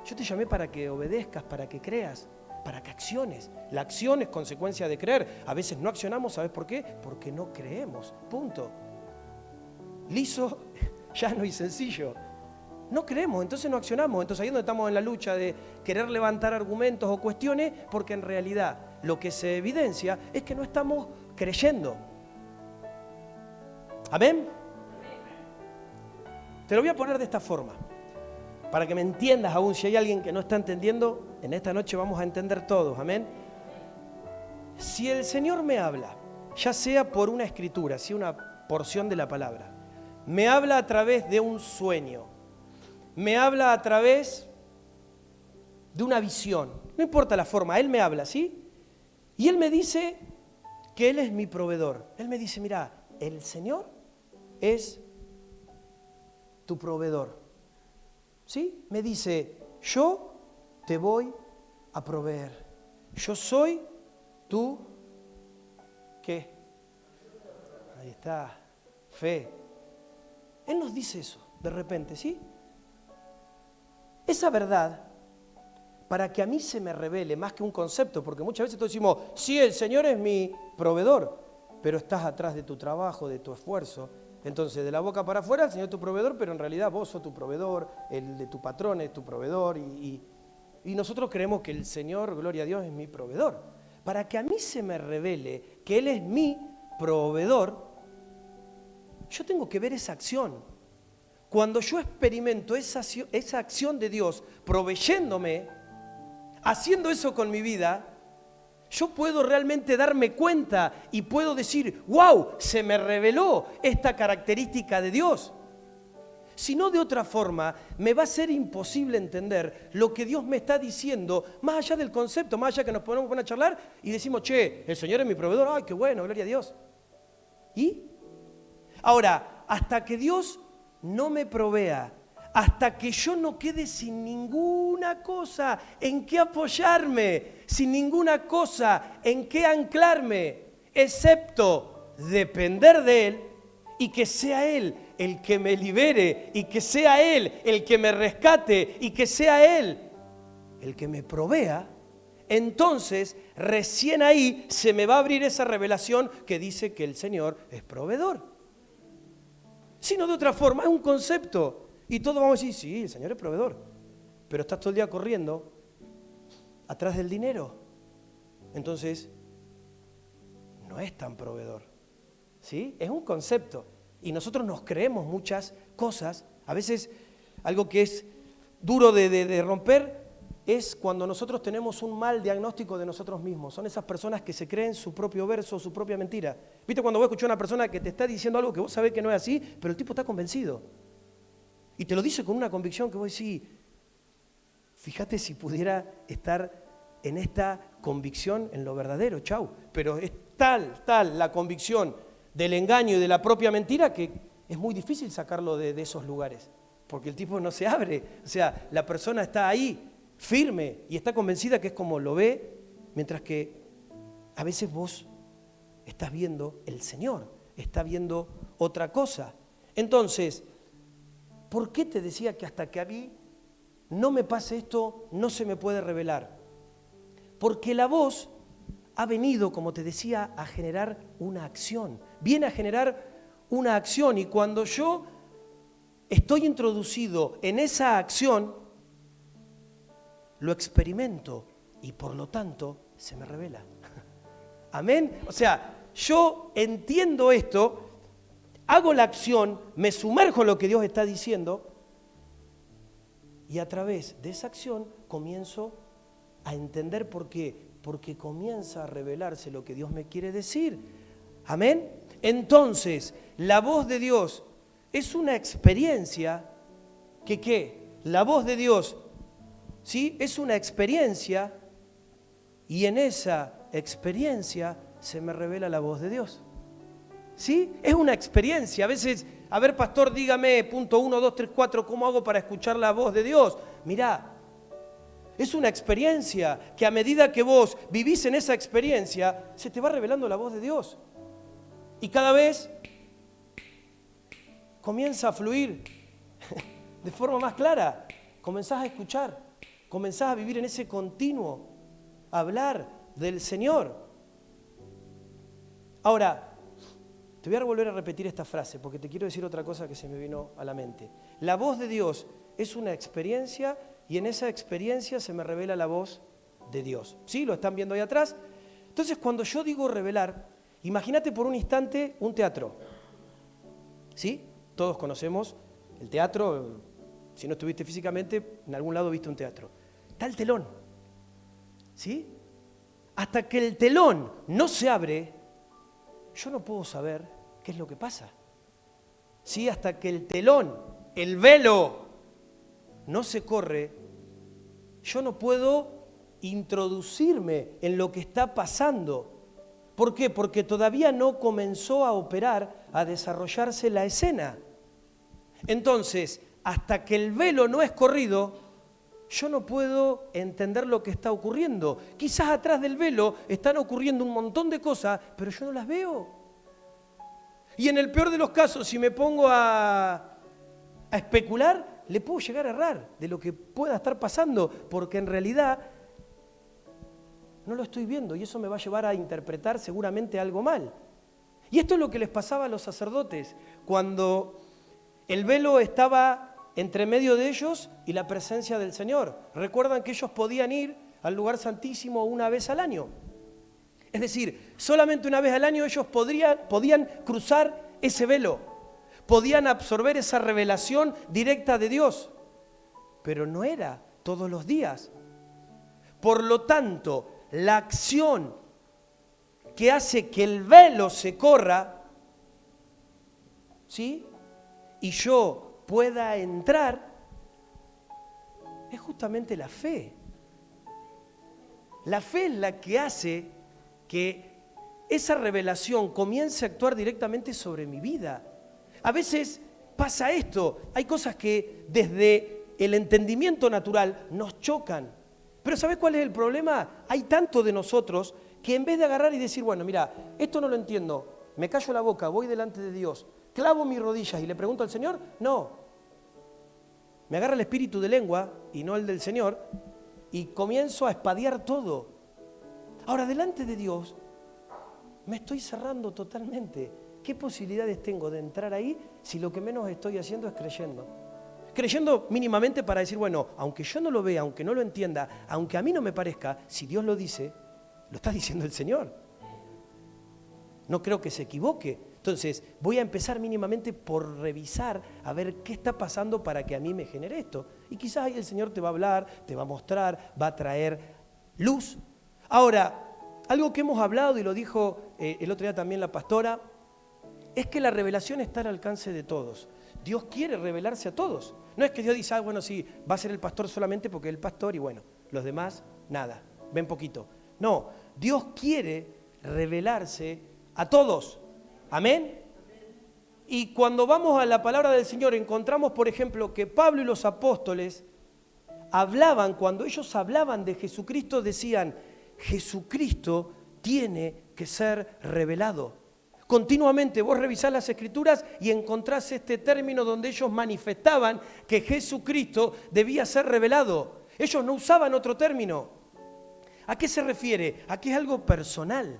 Yo te llamé para que obedezcas, para que creas, para que acciones. La acción es consecuencia de creer. A veces no accionamos, ¿sabes por qué? Porque no creemos, punto. Liso, llano y sencillo. No creemos, entonces no accionamos. Entonces ahí es donde estamos en la lucha de querer levantar argumentos o cuestiones, porque en realidad lo que se evidencia es que no estamos creyendo. ¿Amén? Te lo voy a poner de esta forma, para que me entiendas aún. Si hay alguien que no está entendiendo, en esta noche vamos a entender todos. Amén. Si el Señor me habla, ya sea por una escritura, si una porción de la palabra, me habla a través de un sueño, me habla a través de una visión, No importa la forma, Él me habla, ¿sí? Y Él me dice que Él es mi proveedor. Él me dice, mira, el Señor es tu proveedor. ¿Sí? Me dice, yo te voy a proveer. Yo soy tu, ¿qué? Ahí está, fe. Él nos dice eso, de repente, ¿sí? Esa verdad, para que a mí se me revele más que un concepto, porque muchas veces todos decimos, sí, el Señor es mi proveedor, pero estás atrás de tu trabajo, de tu esfuerzo. Entonces, de la boca para afuera, el Señor es tu proveedor, pero en realidad vos sos tu proveedor, el de tu patrón es tu proveedor, y nosotros creemos que el Señor, gloria a Dios, es mi proveedor. Para que a mí se me revele que Él es mi proveedor, yo tengo que ver esa acción. Cuando yo experimento esa acción de Dios proveyéndome, haciendo eso con mi vida, yo puedo realmente darme cuenta y puedo decir, wow, se me reveló esta característica de Dios. Si no, de otra forma, me va a ser imposible entender lo que Dios me está diciendo, más allá del concepto, más allá que nos ponemos a charlar y decimos, che, el Señor es mi proveedor, ay, qué bueno, gloria a Dios. ¿Y? Ahora, hasta que Dios no me provea, hasta que yo no quede sin ninguna cosa en qué apoyarme, sin ninguna cosa en qué anclarme, excepto depender de Él y que sea Él el que me libere y que sea Él el que me rescate y que sea Él el que me provea, entonces recién ahí se me va a abrir esa revelación que dice que el Señor es proveedor. Si no, de otra forma, es un concepto. Y todos vamos a decir, sí, el Señor es proveedor. Pero estás todo el día corriendo atrás del dinero. Entonces, no es tan proveedor. ¿Sí? Es un concepto. Y nosotros nos creemos muchas cosas. A veces, algo que es duro de romper es cuando nosotros tenemos un mal diagnóstico de nosotros mismos. Son esas personas que se creen su propio verso, su propia mentira. ¿Viste cuando vos escuchás a una persona que te está diciendo algo que vos sabés que no es así, pero el tipo está convencido? Y te lo dice con una convicción que vos decís, fíjate si pudiera estar en esta convicción en lo verdadero, chau. Pero es tal la convicción del engaño y de la propia mentira que es muy difícil sacarlo de esos lugares. Porque el tipo no se abre. O sea, la persona está ahí, firme, y está convencida que es como lo ve, mientras que a veces vos estás viendo el Señor, está viendo otra cosa. Entonces, ¿por qué te decía que hasta que a mí no me pase esto, no se me puede revelar? Porque la voz ha venido, como te decía, a generar una acción. Viene a generar una acción, y cuando yo estoy introducido en esa acción, lo experimento y por lo tanto se me revela. Amén. O sea, yo entiendo esto, hago la acción, me sumerjo en lo que Dios está diciendo y a través de esa acción comienzo a entender por qué. Porque comienza a revelarse lo que Dios me quiere decir. Amén. Entonces, la voz de Dios es una experiencia que ¿qué? La voz de Dios, ¿sí? Es una experiencia y en esa experiencia se me revela la voz de Dios. ¿Sí? Es una experiencia. A veces, a ver, pastor, dígame, punto 1, 2, 3, 4, ¿cómo hago para escuchar la voz de Dios? Mirá, es una experiencia que a medida que vos vivís en esa experiencia, se te va revelando la voz de Dios. Y cada vez comienza a fluir de forma más clara. Comenzás a escuchar, comenzás a vivir en ese continuo hablar del Señor. Ahora, te voy a volver a repetir esta frase porque te quiero decir otra cosa que se me vino a la mente. La voz de Dios es una experiencia y en esa experiencia se me revela la voz de Dios. ¿Sí? ¿Lo están viendo ahí atrás? Entonces, cuando yo digo revelar, imagínate por un instante un teatro. ¿Sí? Todos conocemos el teatro. Si no estuviste físicamente, en algún lado viste un teatro. Está el telón. ¿Sí? Hasta que el telón no se abre, yo no puedo saber qué es lo que pasa. ¿Sí? Hasta que el telón, el velo, no se corre, yo no puedo introducirme en lo que está pasando. ¿Por qué? Porque todavía no comenzó a operar, a desarrollarse la escena. Entonces, hasta que el velo no es corrido, yo no puedo entender lo que está ocurriendo. Quizás atrás del velo están ocurriendo un montón de cosas, pero yo no las veo. Y en el peor de los casos, si me pongo a especular, le puedo llegar a errar de lo que pueda estar pasando, porque en realidad no lo estoy viendo y eso me va a llevar a interpretar seguramente algo mal. Y esto es lo que les pasaba a los sacerdotes cuando el velo estaba entre medio de ellos y la presencia del Señor. Recuerdan que ellos podían ir al lugar santísimo una vez al año. Es decir, solamente una vez al año ellos podían cruzar ese velo, podían absorber esa revelación directa de Dios, pero no era todos los días. Por lo tanto, la acción que hace que el velo se corra, ¿sí?, y yo pueda entrar, es justamente la fe. La fe es la que hace que esa revelación comience a actuar directamente sobre mi vida. A veces pasa esto, hay cosas que desde el entendimiento natural nos chocan. Pero ¿sabes cuál es el problema? Hay tanto de nosotros que en vez de agarrar y decir, bueno, mira, esto no lo entiendo, me callo la boca, voy delante de Dios, clavo mis rodillas y le pregunto al Señor, no. Me agarra el espíritu de lengua y no el del Señor y comienzo a espadear todo. Ahora, delante de Dios, me estoy cerrando totalmente. ¿Qué posibilidades tengo de entrar ahí si lo que menos estoy haciendo es creyendo? Creyendo mínimamente para decir, bueno, aunque yo no lo vea, aunque no lo entienda, aunque a mí no me parezca, si Dios lo dice, lo está diciendo el Señor. No creo que se equivoque. Entonces, voy a empezar mínimamente por revisar a ver qué está pasando para que a mí me genere esto. Y quizás ahí el Señor te va a hablar, te va a mostrar, va a traer luz. Ahora, algo que hemos hablado y lo dijo el otro día también la pastora, es que la revelación está al alcance de todos. Dios quiere revelarse a todos. No es que Dios dice, bueno, sí, va a ser el pastor solamente porque es el pastor y bueno, los demás, nada, ven poquito. No, Dios quiere revelarse a todos. ¿Amén? Y cuando vamos a la palabra del Señor encontramos, por ejemplo, que Pablo y los apóstoles hablaban, cuando ellos hablaban de Jesucristo, decían, Jesucristo tiene que ser revelado. Continuamente vos revisás las Escrituras y encontrás este término donde ellos manifestaban que Jesucristo debía ser revelado. Ellos no usaban otro término. ¿A qué se refiere? A que es algo personal,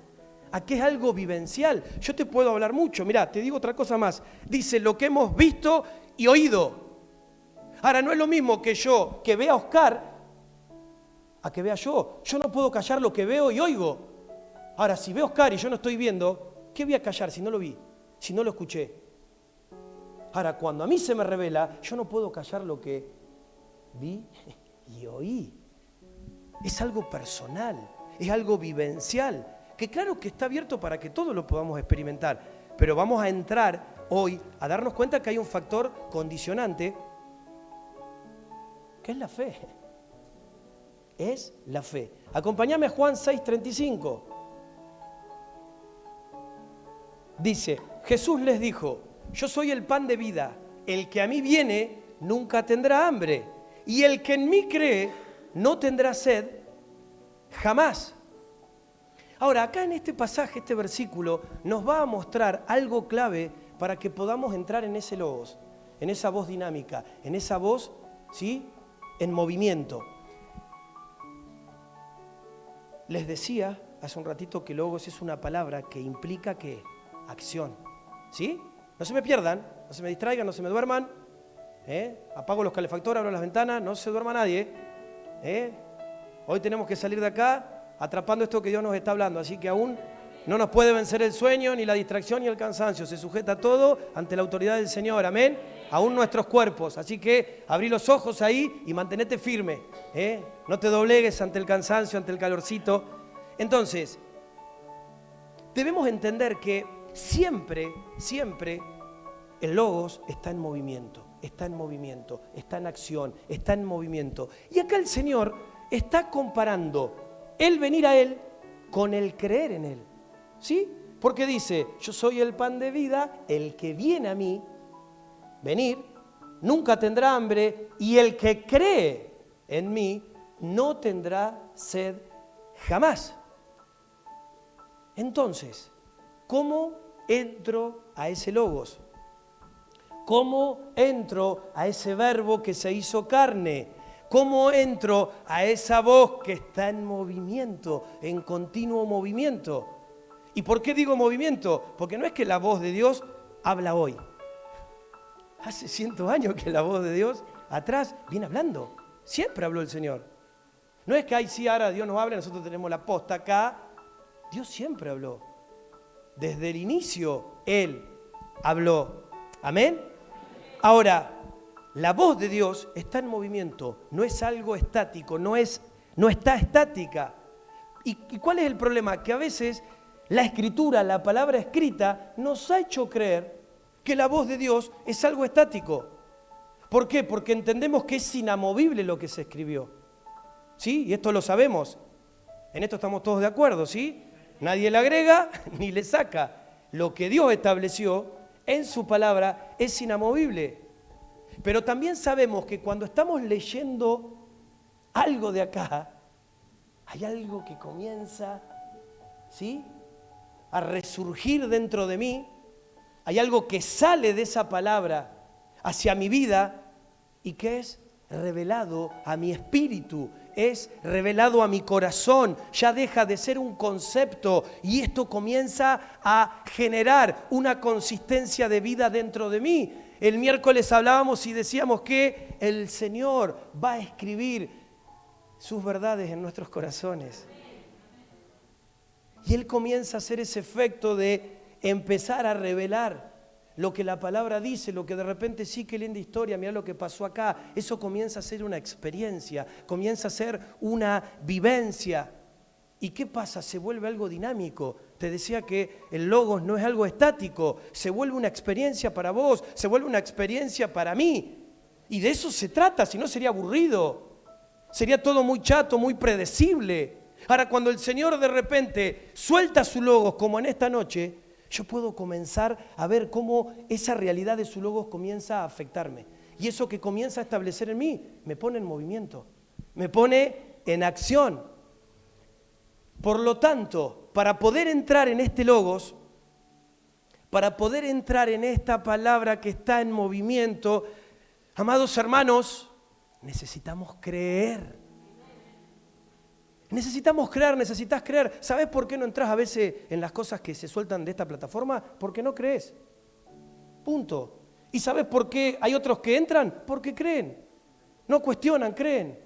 a que es algo vivencial. Yo te puedo hablar mucho, mirá, te digo otra cosa más. Dice lo que hemos visto y oído. Ahora, no es lo mismo que yo, que vea a Oscar, a que vea yo. Yo no puedo callar lo que veo y oigo. Ahora, si veo a Oscar y yo no estoy viendo, ¿qué voy a callar si no lo vi, si no lo escuché? Ahora, cuando a mí se me revela, yo no puedo callar lo que vi y oí. Es algo personal, es algo vivencial, que claro que está abierto para que todos lo podamos experimentar, pero vamos a entrar hoy a darnos cuenta que hay un factor condicionante, que es la fe. Es la fe. Acompáñame a Juan 6:35. Dice, Jesús les dijo, yo soy el pan de vida, el que a mí viene nunca tendrá hambre, y el que en mí cree no tendrá sed jamás. Ahora, acá en este pasaje, este versículo, nos va a mostrar algo clave para que podamos entrar en ese logos, en esa voz dinámica, en esa voz, ¿sí?, en movimiento. Les decía hace un ratito que logos es una palabra que implica ¿qué? Acción, ¿sí? No se me pierdan, no se me distraigan, no se me duerman. Apago los calefactores, abro las ventanas, no se duerma nadie. Hoy tenemos que salir de acá atrapando esto que Dios nos está hablando, así que aún no nos puede vencer el sueño, ni la distracción, ni el cansancio. Se sujeta todo ante la autoridad del Señor, amén. Aún nuestros cuerpos, así que abrí los ojos ahí y mantenete firme. No te doblegues ante el cansancio, ante el calorcito. Entonces, debemos entender que siempre el logos está en movimiento, está en movimiento, está en acción, está en movimiento. Y acá el Señor está comparando el venir a Él con el creer en Él. ¿Sí? Porque dice, yo soy el pan de vida, el que viene a mí, venir, nunca tendrá hambre, y el que cree en mí no tendrá sed jamás. Entonces, ¿cómo entro a ese logos? ¿Cómo entro a ese verbo que se hizo carne? ¿Cómo entro a esa voz que está en movimiento, en continuo movimiento? ¿Y por qué digo movimiento? Porque no es que la voz de Dios habla hoy. Hace 100 años que la voz de Dios atrás viene hablando. Siempre habló el Señor. No es que, ay, sí, ahora Dios nos habla, nosotros tenemos la posta acá. Dios siempre habló. Desde el inicio Él habló. ¿Amén? Ahora, la voz de Dios está en movimiento, no es algo estático, no está estática. ¿Y cuál es el problema? Que a veces la escritura, la palabra escrita, nos ha hecho creer que la voz de Dios es algo estático. ¿Por qué? Porque entendemos que es inamovible lo que se escribió. ¿Sí? Y esto lo sabemos. En esto estamos todos de acuerdo, ¿sí? Nadie le agrega ni le saca. Lo que Dios estableció en su palabra es inamovible. Pero también sabemos que cuando estamos leyendo algo de acá, hay algo que comienza, ¿sí?, a resurgir dentro de mí. Hay algo que sale de esa palabra hacia mi vida y que es revelado a mi espíritu, es revelado a mi corazón. Ya deja de ser un concepto y esto comienza a generar una consistencia de vida dentro de mí. El miércoles hablábamos y decíamos que el Señor va a escribir sus verdades en nuestros corazones. Y Él comienza a hacer ese efecto de empezar a revelar lo que la palabra dice, lo que de repente sí, qué linda historia, mira lo que pasó acá. Eso comienza a ser una experiencia, comienza a ser una vivencia. ¿Y qué pasa? Se vuelve algo dinámico. Te decía que el logos no es algo estático, se vuelve una experiencia para vos, se vuelve una experiencia para mí. Y de eso se trata, si no sería aburrido. Sería todo muy chato, muy predecible. Ahora, cuando el Señor de repente suelta su logos, como en esta noche, yo puedo comenzar a ver cómo esa realidad de su logos comienza a afectarme. Y eso que comienza a establecer en mí, me pone en movimiento, me pone en acción. Por lo tanto, para poder entrar en este logos, para poder entrar en esta palabra que está en movimiento, amados hermanos, necesitamos creer. Necesitamos creer, necesitas creer. ¿Sabes por qué no entras a veces en las cosas que se sueltan de esta plataforma? Porque no crees. Punto. ¿Y sabes por qué hay otros que entran? Porque creen. No cuestionan, creen.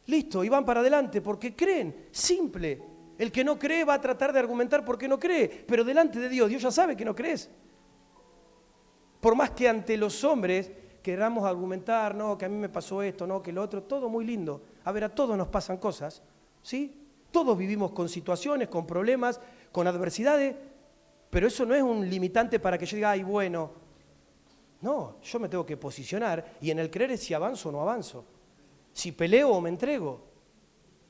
Listo, y van para adelante porque creen. Simple. El que no cree va a tratar de argumentar por qué no cree, pero delante de Dios, Dios ya sabe que no crees. Por más que ante los hombres queramos argumentar, no, que a mí me pasó esto, no, que lo otro, todo muy lindo. A ver, a todos nos pasan cosas. ¿Sí? Todos vivimos con situaciones, con problemas, con adversidades, pero eso no es un limitante para que yo diga, ay, bueno. No, yo me tengo que posicionar y en el creer es si avanzo o no avanzo, si peleo o me entrego.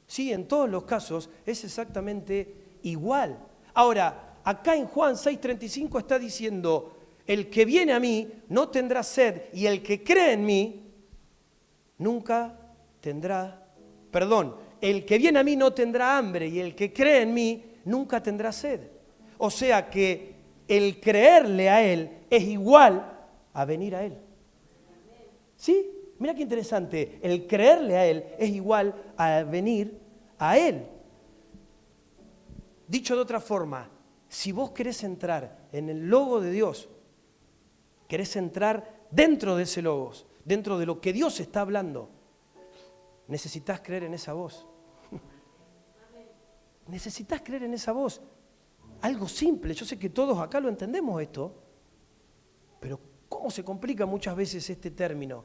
Sí, en todos los casos es exactamente igual. Ahora, acá en Juan 6:35 está diciendo, el que viene a mí no tendrá sed y el que cree en mí nunca tendrá, el que viene a mí no tendrá hambre y el que cree en mí nunca tendrá sed. O sea que el creerle a Él es igual a venir a Él. ¿Sí? Mira qué interesante. El creerle a Él es igual a venir a Él. Dicho de otra forma, si vos querés entrar en el logo de Dios, querés entrar dentro de ese logos, dentro de lo que Dios está hablando, necesitas creer en esa voz. Necesitas creer en esa voz. Algo simple. Yo sé que todos acá lo entendemos esto, pero ¿cómo se complica muchas veces este término?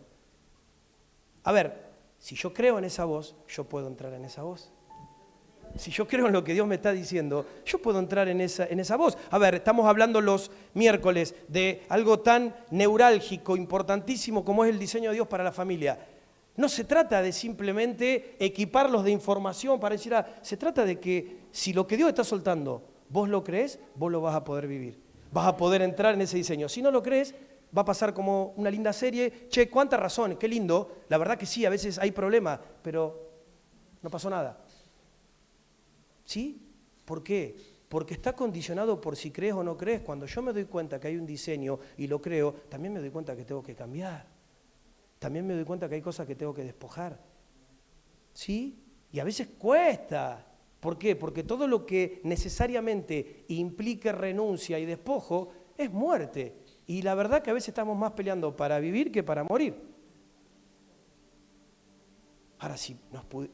A ver, si yo creo en esa voz, yo puedo entrar en esa voz. Si yo creo en lo que Dios me está diciendo, yo puedo entrar en esa voz. A ver, estamos hablando los miércoles de algo tan neurálgico, importantísimo como es el diseño de Dios para la familia. No se trata de simplemente equiparlos de información para decir, se trata de que si lo que Dios está soltando, vos lo crees, vos lo vas a poder vivir. Vas a poder entrar en ese diseño. Si no lo crees, va a pasar como una linda serie. Che, cuánta razón, qué lindo. La verdad que sí, a veces hay problemas, pero no pasó nada. ¿Sí? ¿Por qué? Porque está condicionado por si crees o no crees. Cuando yo me doy cuenta que hay un diseño y lo creo, también me doy cuenta que tengo que cambiar. También me doy cuenta que hay cosas que tengo que despojar. ¿Sí? Y a veces cuesta. ¿Por qué? Porque todo lo que necesariamente implique renuncia y despojo es muerte. Y la verdad que a veces estamos más peleando para vivir que para morir. Ahora, si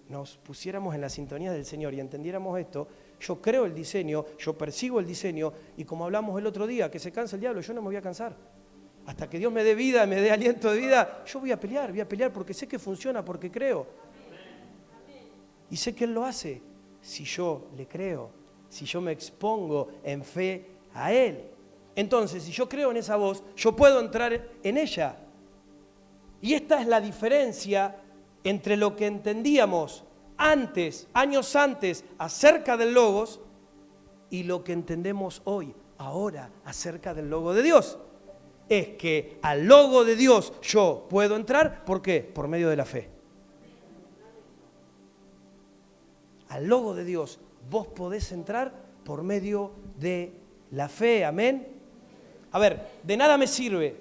nos pusiéramos en la sintonía del Señor y entendiéramos esto, yo creo el diseño, yo persigo el diseño, y como hablamos el otro día, que se cansa el diablo, yo no me voy a cansar. Hasta que Dios me dé vida, me dé aliento de vida, yo voy a pelear porque sé que funciona, porque creo. Y sé que Él lo hace si yo le creo, si yo me expongo en fe a Él. Entonces, si yo creo en esa voz, yo puedo entrar en ella. Y esta es la diferencia entre lo que entendíamos antes, años antes, acerca del Logos, y lo que entendemos hoy, ahora, acerca del Logo de Dios. Es que al Logo de Dios yo puedo entrar, ¿por qué? Por medio de la fe. Al Logo de Dios vos podés entrar por medio de la fe, amén. A ver, de nada me sirve.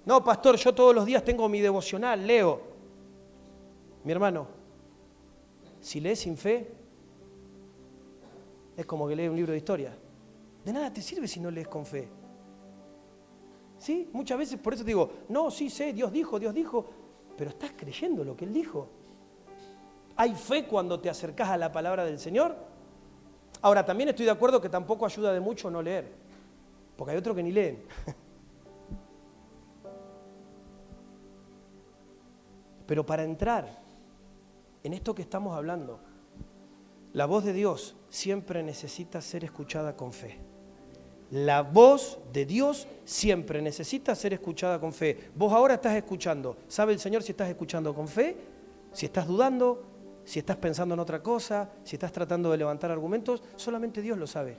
No, pastor, yo todos los días tengo mi devocional, leo. Mi hermano, si lees sin fe, es como que lees un libro de historia. De nada te sirve si no lees con fe. ¿Sí? Muchas veces por eso te digo, no, sí sé, Dios dijo, pero estás creyendo lo que Él dijo. ¿Hay fe cuando te acercás a la palabra del Señor? Ahora, también estoy de acuerdo que tampoco ayuda de mucho no leer, porque hay otros que ni leen. Pero para entrar en esto que estamos hablando, la voz de Dios siempre necesita ser escuchada con fe. La voz de Dios siempre necesita ser escuchada con fe. Vos ahora estás escuchando. ¿Sabe el Señor si estás escuchando con fe? Si estás dudando, si estás pensando en otra cosa, si estás tratando de levantar argumentos, solamente Dios lo sabe.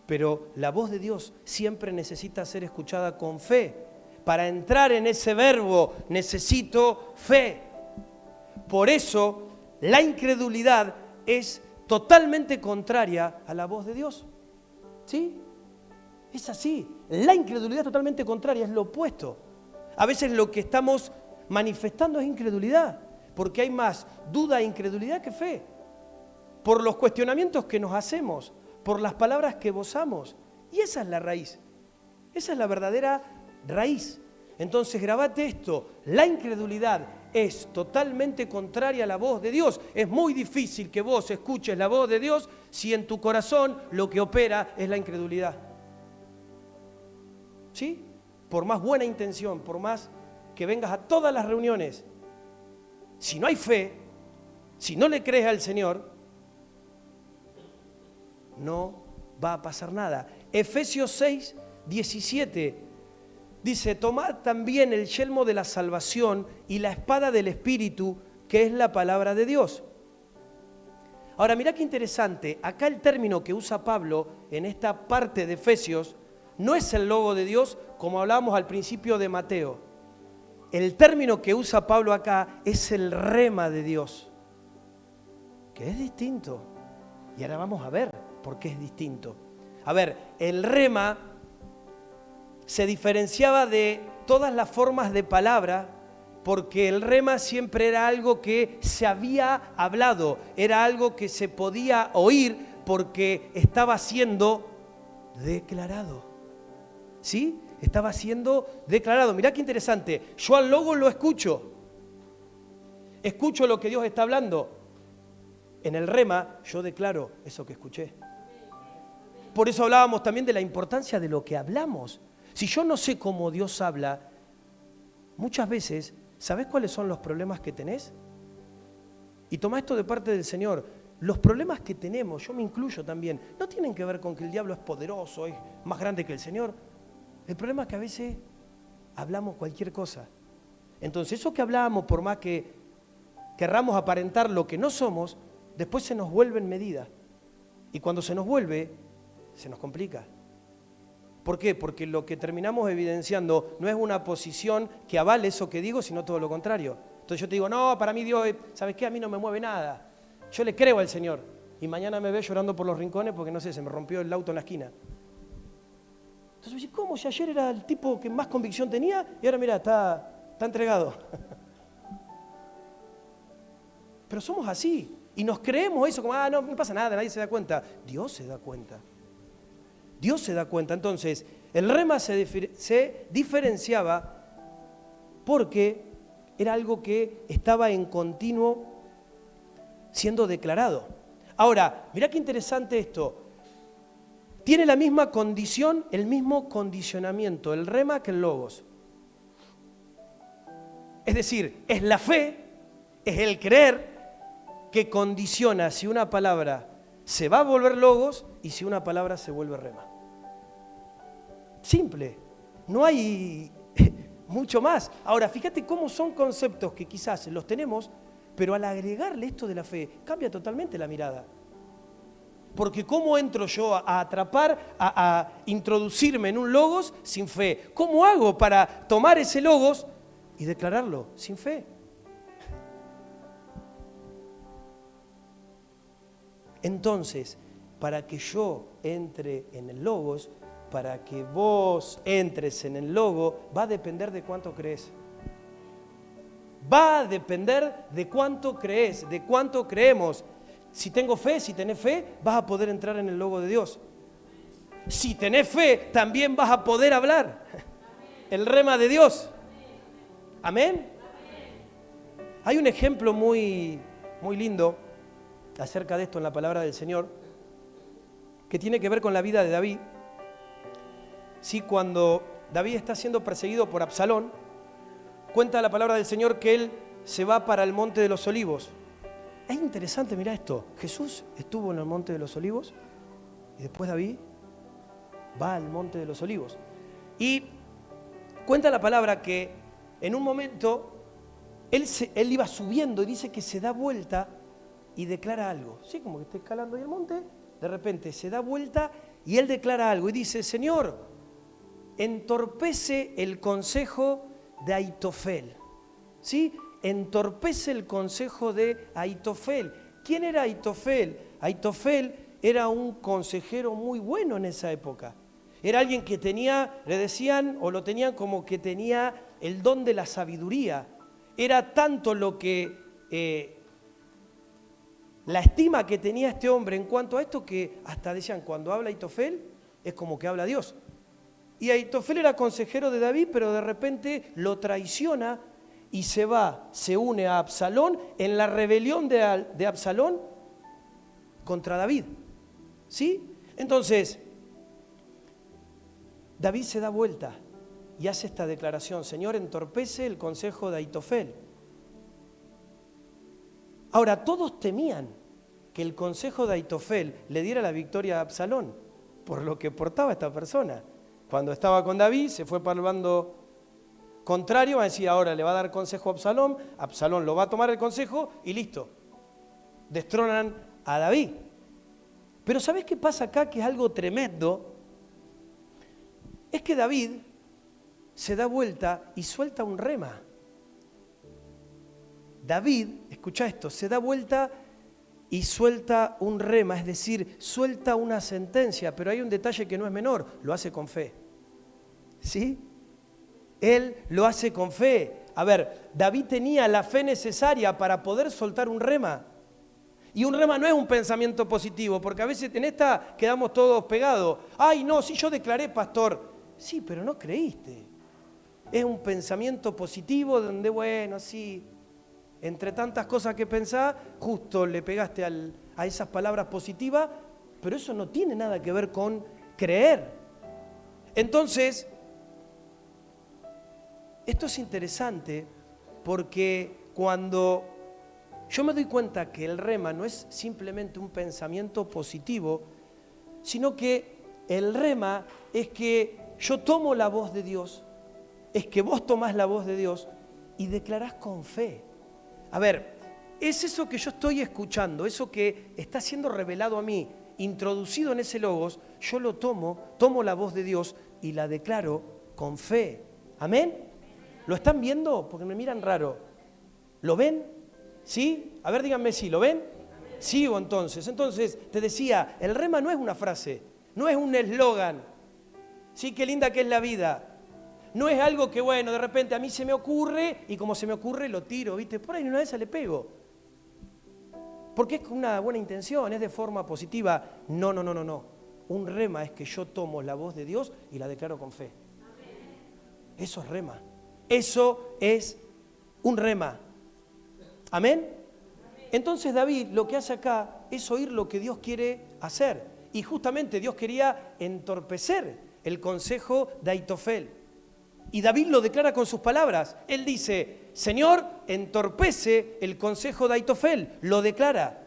Pero la voz de Dios siempre necesita ser escuchada con fe. Para entrar en ese verbo necesito fe. Por eso la incredulidad es totalmente contraria a la voz de Dios. ¿Sí? Es así. La incredulidad es totalmente contraria, es lo opuesto. A veces lo que estamos manifestando es incredulidad, porque hay más duda e incredulidad que fe. Por los cuestionamientos que nos hacemos, por las palabras que vozamos. Y esa es la raíz. Esa es la verdadera raíz. Entonces, grabate esto. La incredulidad es totalmente contraria a la voz de Dios. Es muy difícil que vos escuches la voz de Dios si en tu corazón lo que opera es la incredulidad. ¿Sí? Por más buena intención, por más que vengas a todas las reuniones, si no hay fe, si no le crees al Señor, no va a pasar nada. Efesios 6, 17 dice, tomad también el yelmo de la salvación y la espada del Espíritu, que es la palabra de Dios. Ahora, mirá qué interesante. Acá el término que usa Pablo en esta parte de Efesios no es el logo de Dios, como hablábamos al principio de Mateo. El término que usa Pablo acá es el rema de Dios, que es distinto. Y ahora vamos a ver por qué es distinto. A ver, el rema se diferenciaba de todas las formas de palabra, porque el rema siempre era algo que se había hablado, era algo que se podía oír porque estaba siendo declarado. ¿Sí? Estaba siendo declarado. Mirá qué interesante. Yo al logo lo escucho. Escucho lo que Dios está hablando. En el rema yo declaro eso que escuché. Por eso hablábamos también de la importancia de lo que hablamos. Si yo no sé cómo Dios habla, muchas veces, ¿sabés cuáles son los problemas que tenés? Y toma esto de parte del Señor. Los problemas que tenemos, yo me incluyo también, no tienen que ver con que el diablo es poderoso, es más grande que el Señor. El problema es que a veces hablamos cualquier cosa. Entonces eso que hablábamos, por más que querramos aparentar lo que no somos, después se nos vuelve en medida. Y cuando se nos vuelve, se nos complica. ¿Por qué? Porque lo que terminamos evidenciando no es una posición que avale eso que digo, sino todo lo contrario. Entonces yo te digo, no, para mí Dios, ¿sabes qué? A mí no me mueve nada. Yo le creo al Señor. Y mañana me ve llorando por los rincones porque, no sé, se me rompió el auto en la esquina. Entonces, ¿cómo? Si ayer era el tipo que más convicción tenía y ahora, mira, está entregado. Pero somos así. Y nos creemos eso como, no pasa nada, nadie se da cuenta. Dios se da cuenta. Dios se da cuenta. Entonces, el rema se diferenciaba porque era algo que estaba en continuo siendo declarado. Ahora, mirá qué interesante esto. Tiene la misma condición, el mismo condicionamiento, el rema que el logos. Es decir, es la fe, es el creer que condiciona si una palabra se va a volver logos y si una palabra se vuelve rema. Simple, no hay mucho más. Ahora, fíjate cómo son conceptos que quizás los tenemos, pero al agregarle esto de la fe, cambia totalmente la mirada. Porque ¿cómo entro yo a atrapar, a introducirme en un logos sin fe? ¿Cómo hago para tomar ese logos y declararlo sin fe? Entonces, para que yo entre en el logos, para que vos entres en el logo, va a depender de cuánto crees. Va a depender de cuánto crees, de cuánto creemos. Si tengo fe, si tenés fe, vas a poder entrar en el logo de Dios. Si tenés fe, también vas a poder hablar el rema de Dios. ¿Amén? Hay un ejemplo muy lindo acerca de esto en la palabra del Señor, que tiene que ver con la vida de David. Sí, cuando David está siendo perseguido por Absalón, cuenta la palabra del Señor que él se va para el Monte de los Olivos. Es interesante, mira esto. Jesús estuvo en el Monte de los Olivos y después David va al Monte de los Olivos. Y cuenta la palabra que en un momento él iba subiendo y dice que se da vuelta y declara algo. Sí, como que está escalando ahí el monte, de repente se da vuelta y él declara algo y dice, Señor, entorpece el consejo de Ahitofel. ¿Sí? Entorpece el consejo de Ahitofel. ¿Quién era Ahitofel? Ahitofel era un consejero muy bueno en esa época. Era alguien que tenía, le decían, o lo tenían como que tenía el don de la sabiduría. Era tanto lo que, la estima que tenía este hombre en cuanto a esto, que hasta decían, cuando habla Ahitofel, es como que habla Dios. Y Ahitofel era consejero de David, pero de repente lo traiciona y se une a Absalón en la rebelión de Absalón contra David. ¿Sí? Entonces, David se da vuelta y hace esta declaración, Señor, entorpece el consejo de Ahitofel. Ahora, todos temían que el consejo de Ahitofel le diera la victoria a Absalón, por lo que portaba esta persona. Cuando estaba con David, se fue para el bando contrario, va a decir, ahora le va a dar consejo a Absalón, Absalón lo va a tomar el consejo y listo, destronan a David. Pero ¿sabés qué pasa acá? Que es algo tremendo. Es que David se da vuelta y suelta un rema. David, escucha esto, se da vuelta y suelta un rema, es decir, suelta una sentencia, pero hay un detalle que no es menor, lo hace con fe. ¿Sí? Él lo hace con fe. A ver, David tenía la fe necesaria para poder soltar un rema. Y un rema no es un pensamiento positivo, porque a veces en esta quedamos todos pegados. Ay, no, si yo declaré, pastor. Sí, pero no creíste. Es un pensamiento positivo donde, bueno, sí, entre tantas cosas que pensás, justo le pegaste a esas palabras positivas, pero eso no tiene nada que ver con creer. Entonces, esto es interesante porque cuando yo me doy cuenta que el rema no es simplemente un pensamiento positivo, sino que el rema es que yo tomo la voz de Dios, es que vos tomás la voz de Dios y declarás con fe. A ver, es eso que yo estoy escuchando, eso que está siendo revelado a mí, introducido en ese logos, yo lo tomo la voz de Dios y la declaro con fe. ¿Amén? ¿Lo están viendo? Porque me miran raro. ¿Lo ven? ¿Sí? A ver, díganme si, ¿lo ven? Sigo entonces. Entonces, te decía, el rema no es una frase, no es un eslogan. Sí, qué linda que es la vida. No es algo que, bueno, de repente a mí se me ocurre y como se me ocurre lo tiro, ¿viste? Por ahí una vez le pego. Porque es con una buena intención, es de forma positiva. No. Un rema es que yo tomo la voz de Dios y la declaro con fe. Eso es rema. Eso es un rema. ¿Amén? Entonces David lo que hace acá es oír lo que Dios quiere hacer. Y justamente Dios quería entorpecer el consejo de Aitofel. Y David lo declara con sus palabras. Él dice, Señor, entorpece el consejo de Aitofel. Lo declara.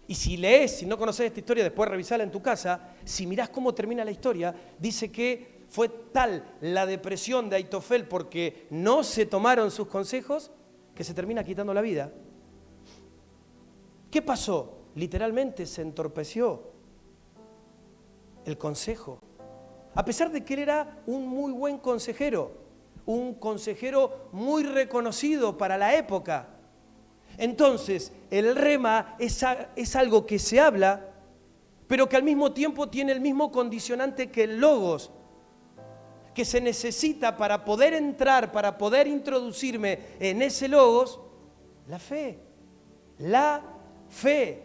Y si lees, si no conoces esta historia, después revisala en tu casa, si mirás cómo termina la historia, dice que fue tal la depresión de Aitofel porque no se tomaron sus consejos que se termina quitando la vida. ¿Qué pasó? Literalmente se entorpeció el consejo. A pesar de que él era un muy buen consejero, un consejero muy reconocido para la época. Entonces, el rema es algo que se habla, pero que al mismo tiempo tiene el mismo condicionante que el logos, que se necesita para poder entrar, para poder introducirme en ese logos, la fe. La fe.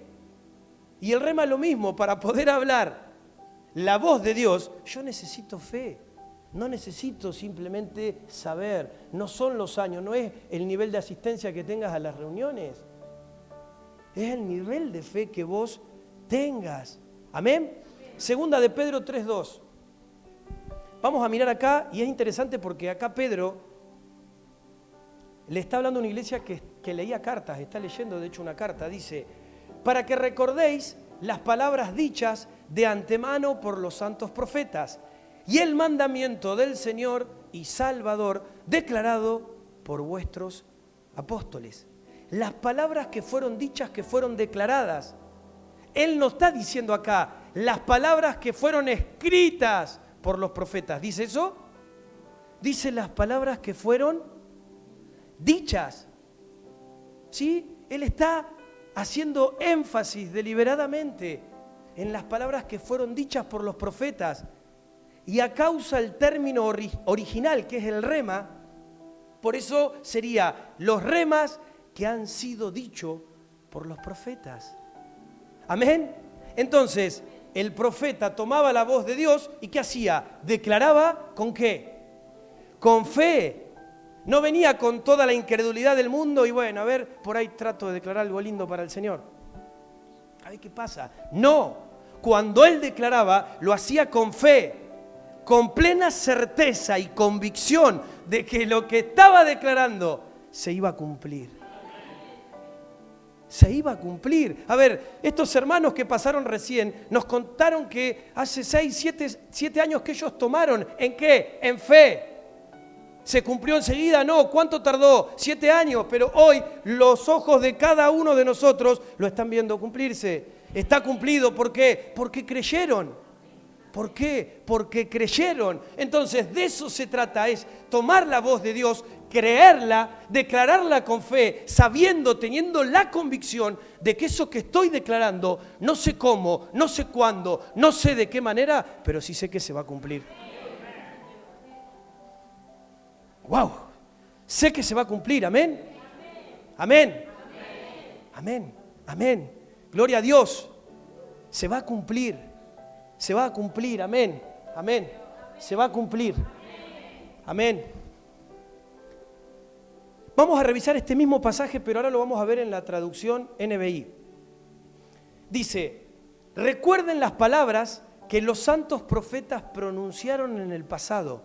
Y el rema es lo mismo, para poder hablar la voz de Dios, yo necesito fe. No necesito simplemente saber, no son los años, no es el nivel de asistencia que tengas a las reuniones, es el nivel de fe que vos tengas. ¿Amén? Segunda de Pedro 3:2. Vamos a mirar acá y es interesante porque acá Pedro le está hablando a una iglesia que leía cartas, está leyendo de hecho una carta, dice, para que recordéis las palabras dichas de antemano por los santos profetas y el mandamiento del Señor y Salvador declarado por vuestros apóstoles. Las palabras que fueron dichas, que fueron declaradas. Él no está diciendo acá las palabras que fueron escritas por los profetas. ¿Dice eso? Dice las palabras que fueron dichas. ¿Sí? Él está haciendo énfasis deliberadamente en las palabras que fueron dichas por los profetas. Y a causa el término original, que es el rema, por eso sería los remas que han sido dichos por los profetas. ¿Amén? Entonces, el profeta tomaba la voz de Dios y ¿qué hacía? Declaraba ¿con qué? Con fe. No venía con toda la incredulidad del mundo y bueno, a ver, por ahí trato de declarar algo lindo para el Señor. A ver qué pasa. No, cuando él declaraba, lo hacía con fe, con plena certeza y convicción de que lo que estaba declarando se iba a cumplir. Se iba a cumplir. A ver, estos hermanos que pasaron recién nos contaron que hace 7 años que ellos tomaron. ¿En qué? En fe. ¿Se cumplió enseguida? No. ¿Cuánto tardó? 7 años. Pero hoy los ojos de cada uno de nosotros lo están viendo cumplirse. Está cumplido. ¿Por qué? Porque creyeron. ¿Por qué? Porque creyeron. Entonces de eso se trata, es tomar la voz de Dios, creerla, declararla con fe, sabiendo, teniendo la convicción de que eso que estoy declarando, no sé cómo, no sé cuándo, no sé de qué manera, pero sí sé que se va a cumplir. ¡Wow! Sé que se va a cumplir, ¿amén? Amén. Amén. Amén. Gloria a Dios. Se va a cumplir. Se va a cumplir, amén, amén, se va a cumplir, amén. Vamos a revisar este mismo pasaje, pero ahora lo vamos a ver en la traducción NBI. Dice, recuerden las palabras que los santos profetas pronunciaron en el pasado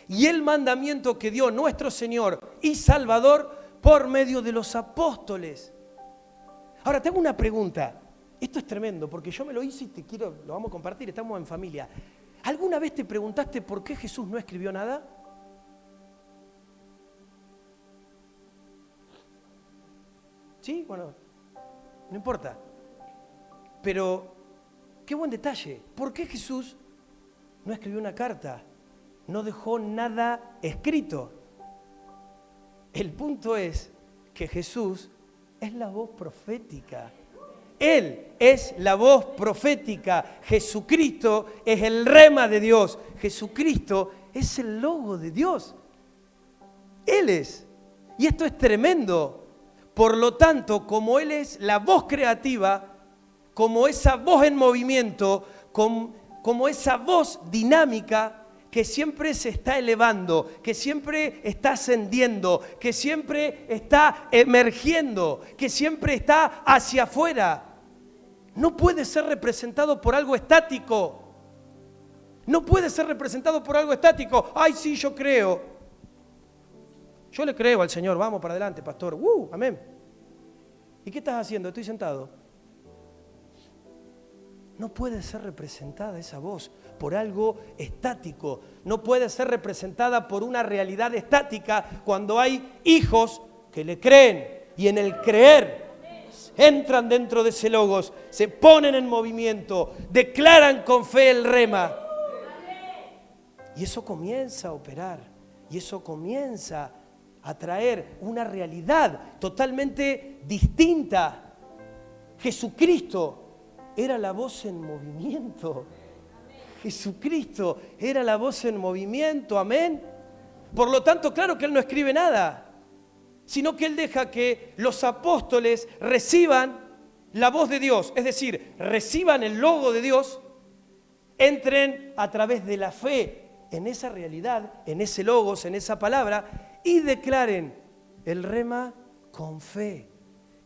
y el mandamiento que dio nuestro Señor y Salvador por medio de los apóstoles. Ahora, tengo una pregunta. Esto es tremendo, porque yo me lo hice y lo vamos a compartir, estamos en familia. ¿Alguna vez te preguntaste por qué Jesús no escribió nada? ¿Sí? Bueno, no importa. Pero, qué buen detalle. ¿Por qué Jesús no escribió una carta? No dejó nada escrito. El punto es que Jesús es la voz profética. Él es la voz profética. Jesucristo es el rema de Dios. Jesucristo es el logo de Dios. Él es. Y esto es tremendo. Por lo tanto, como Él es la voz creativa, como esa voz en movimiento, como esa voz dinámica que siempre se está elevando, que siempre está ascendiendo, que siempre está emergiendo, que siempre está hacia afuera, no puede ser representado por algo estático. No puede ser representado por algo estático. Ay, sí, yo creo. Yo le creo al Señor. Vamos para adelante, pastor. Amén. ¿Y qué estás haciendo? Estoy sentado. No puede ser representada esa voz por algo estático. No puede ser representada por una realidad estática cuando hay hijos que le creen y en el creer entran dentro de ese logos, se ponen en movimiento, declaran con fe el rema. Y eso comienza a operar, y eso comienza a traer una realidad totalmente distinta. Jesucristo era la voz en movimiento. Jesucristo era la voz en movimiento, amén. Por lo tanto, claro que Él no escribe nada, sino que Él deja que los apóstoles reciban la voz de Dios, es decir, reciban el logo de Dios, entren a través de la fe en esa realidad, en ese logos, en esa palabra, y declaren el rema con fe.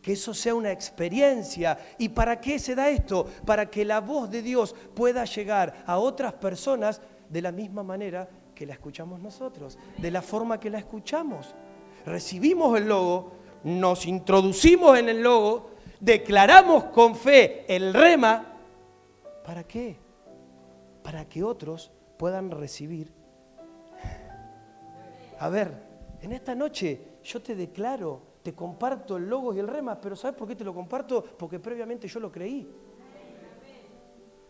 Que eso sea una experiencia. ¿Y para qué se da esto? Para que la voz de Dios pueda llegar a otras personas de la misma manera que la escuchamos nosotros, de la forma que la escuchamos. Recibimos el logo, nos introducimos en el logo, declaramos con fe el rema. ¿Para qué? Para que otros puedan recibir. A ver, en esta noche yo te declaro, te comparto el logo y el rema, pero ¿sabes por qué te lo comparto? Porque previamente yo lo creí.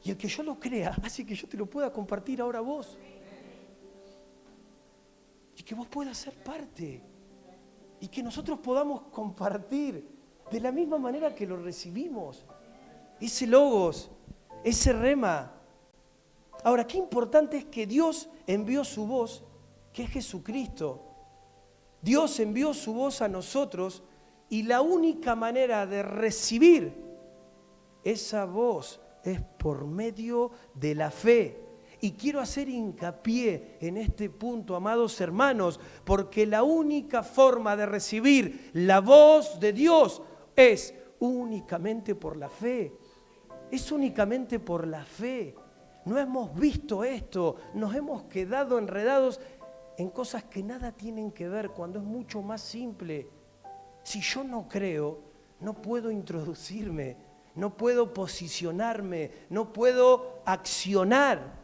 Y el que yo lo crea hace que yo te lo pueda compartir ahora a vos. Y que vos puedas ser parte. Y que nosotros podamos compartir de la misma manera que lo recibimos. Ese logos, ese rema. Ahora, qué importante es que Dios envió su voz, que es Jesucristo. Dios envió su voz a nosotros y la única manera de recibir esa voz es por medio de la fe. Y quiero hacer hincapié en este punto, amados hermanos, porque la única forma de recibir la voz de Dios es únicamente por la fe. Es únicamente por la fe. No hemos visto esto, nos hemos quedado enredados en cosas que nada tienen que ver, cuando es mucho más simple. Si yo no creo, no puedo introducirme, no puedo posicionarme, no puedo accionar.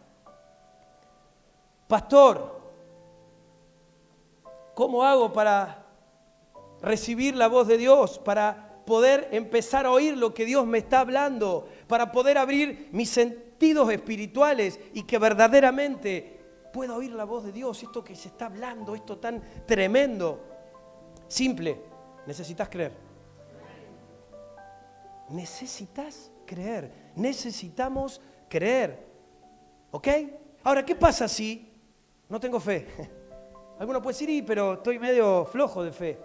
Pastor, ¿cómo hago para recibir la voz de Dios? Para poder empezar a oír lo que Dios me está hablando, para poder abrir mis sentidos espirituales y que verdaderamente pueda oír la voz de Dios, esto que se está hablando, esto tan tremendo. Simple, necesitas creer. Necesitas creer, necesitamos creer. ¿Ok? Ahora, ¿qué pasa si no tengo fe? Alguno puede decir, pero estoy medio flojo de fe.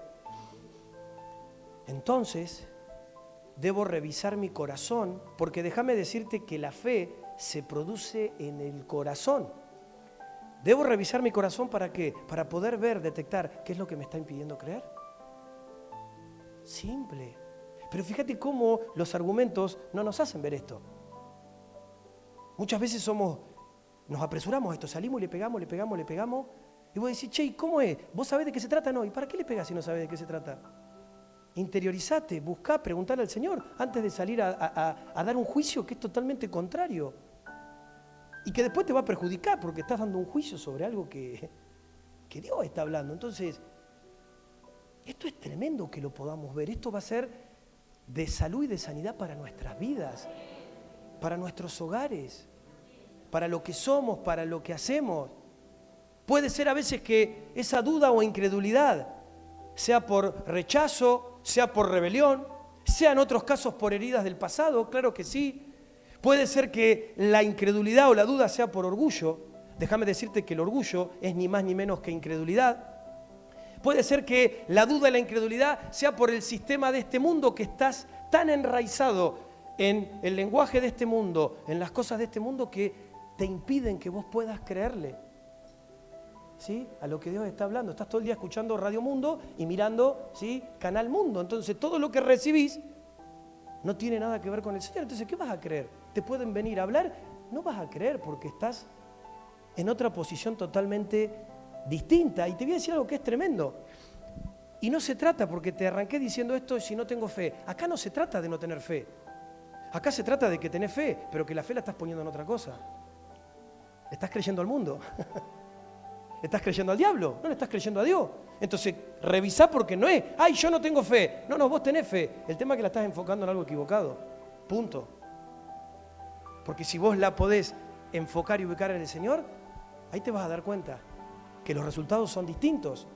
Entonces, debo revisar mi corazón, porque déjame decirte que la fe se produce en el corazón. Debo revisar mi corazón, ¿para qué? Para poder ver, detectar qué es lo que me está impidiendo creer. Simple. Pero fíjate cómo los argumentos no nos hacen ver esto. Muchas veces nos apresuramos a esto, salimos y le pegamos. Y vos decís, che, ¿cómo es? ¿Vos sabés de qué se trata? No. ¿Y para qué le pegás si no sabés de qué se trata? Interiorizate, buscá, preguntale al Señor antes de salir a dar un juicio que es totalmente contrario. Y que después te va a perjudicar porque estás dando un juicio sobre algo que Dios está hablando. Entonces, esto es tremendo que lo podamos ver. Esto va a ser de salud y de sanidad para nuestras vidas, para nuestros hogares, para lo que somos, para lo que hacemos. Puede ser a veces que esa duda o incredulidad sea por rechazo, sea por rebelión, sea en otros casos por heridas del pasado, claro que sí. Puede ser que la incredulidad o la duda sea por orgullo. Déjame decirte que el orgullo es ni más ni menos que incredulidad. Puede ser que la duda y la incredulidad sea por el sistema de este mundo, que estás tan enraizado en el lenguaje de este mundo, en las cosas de este mundo, que te impiden que vos puedas creerle, ¿sí?, a lo que Dios está hablando. Estás todo el día escuchando Radio Mundo y mirando, ¿sí?, Canal Mundo. Entonces todo lo que recibís no tiene nada que ver con el Señor. Entonces, ¿qué vas a creer? ¿Te pueden venir a hablar? No vas a creer porque estás en otra posición totalmente distinta. Y te voy a decir algo que es tremendo. Y no se trata, porque te arranqué diciendo esto, si no tengo fe. Acá no se trata de no tener fe. Acá se trata de que tenés fe, pero que la fe la estás poniendo en otra cosa. Estás creyendo al mundo. ¿Estás creyendo al diablo? No le estás creyendo a Dios. Entonces, revisá, porque no es, ay, yo no tengo fe. No, vos tenés fe. El tema es que la estás enfocando en algo equivocado. Punto. Porque si vos la podés enfocar y ubicar en el Señor, ahí te vas a dar cuenta que los resultados son distintos.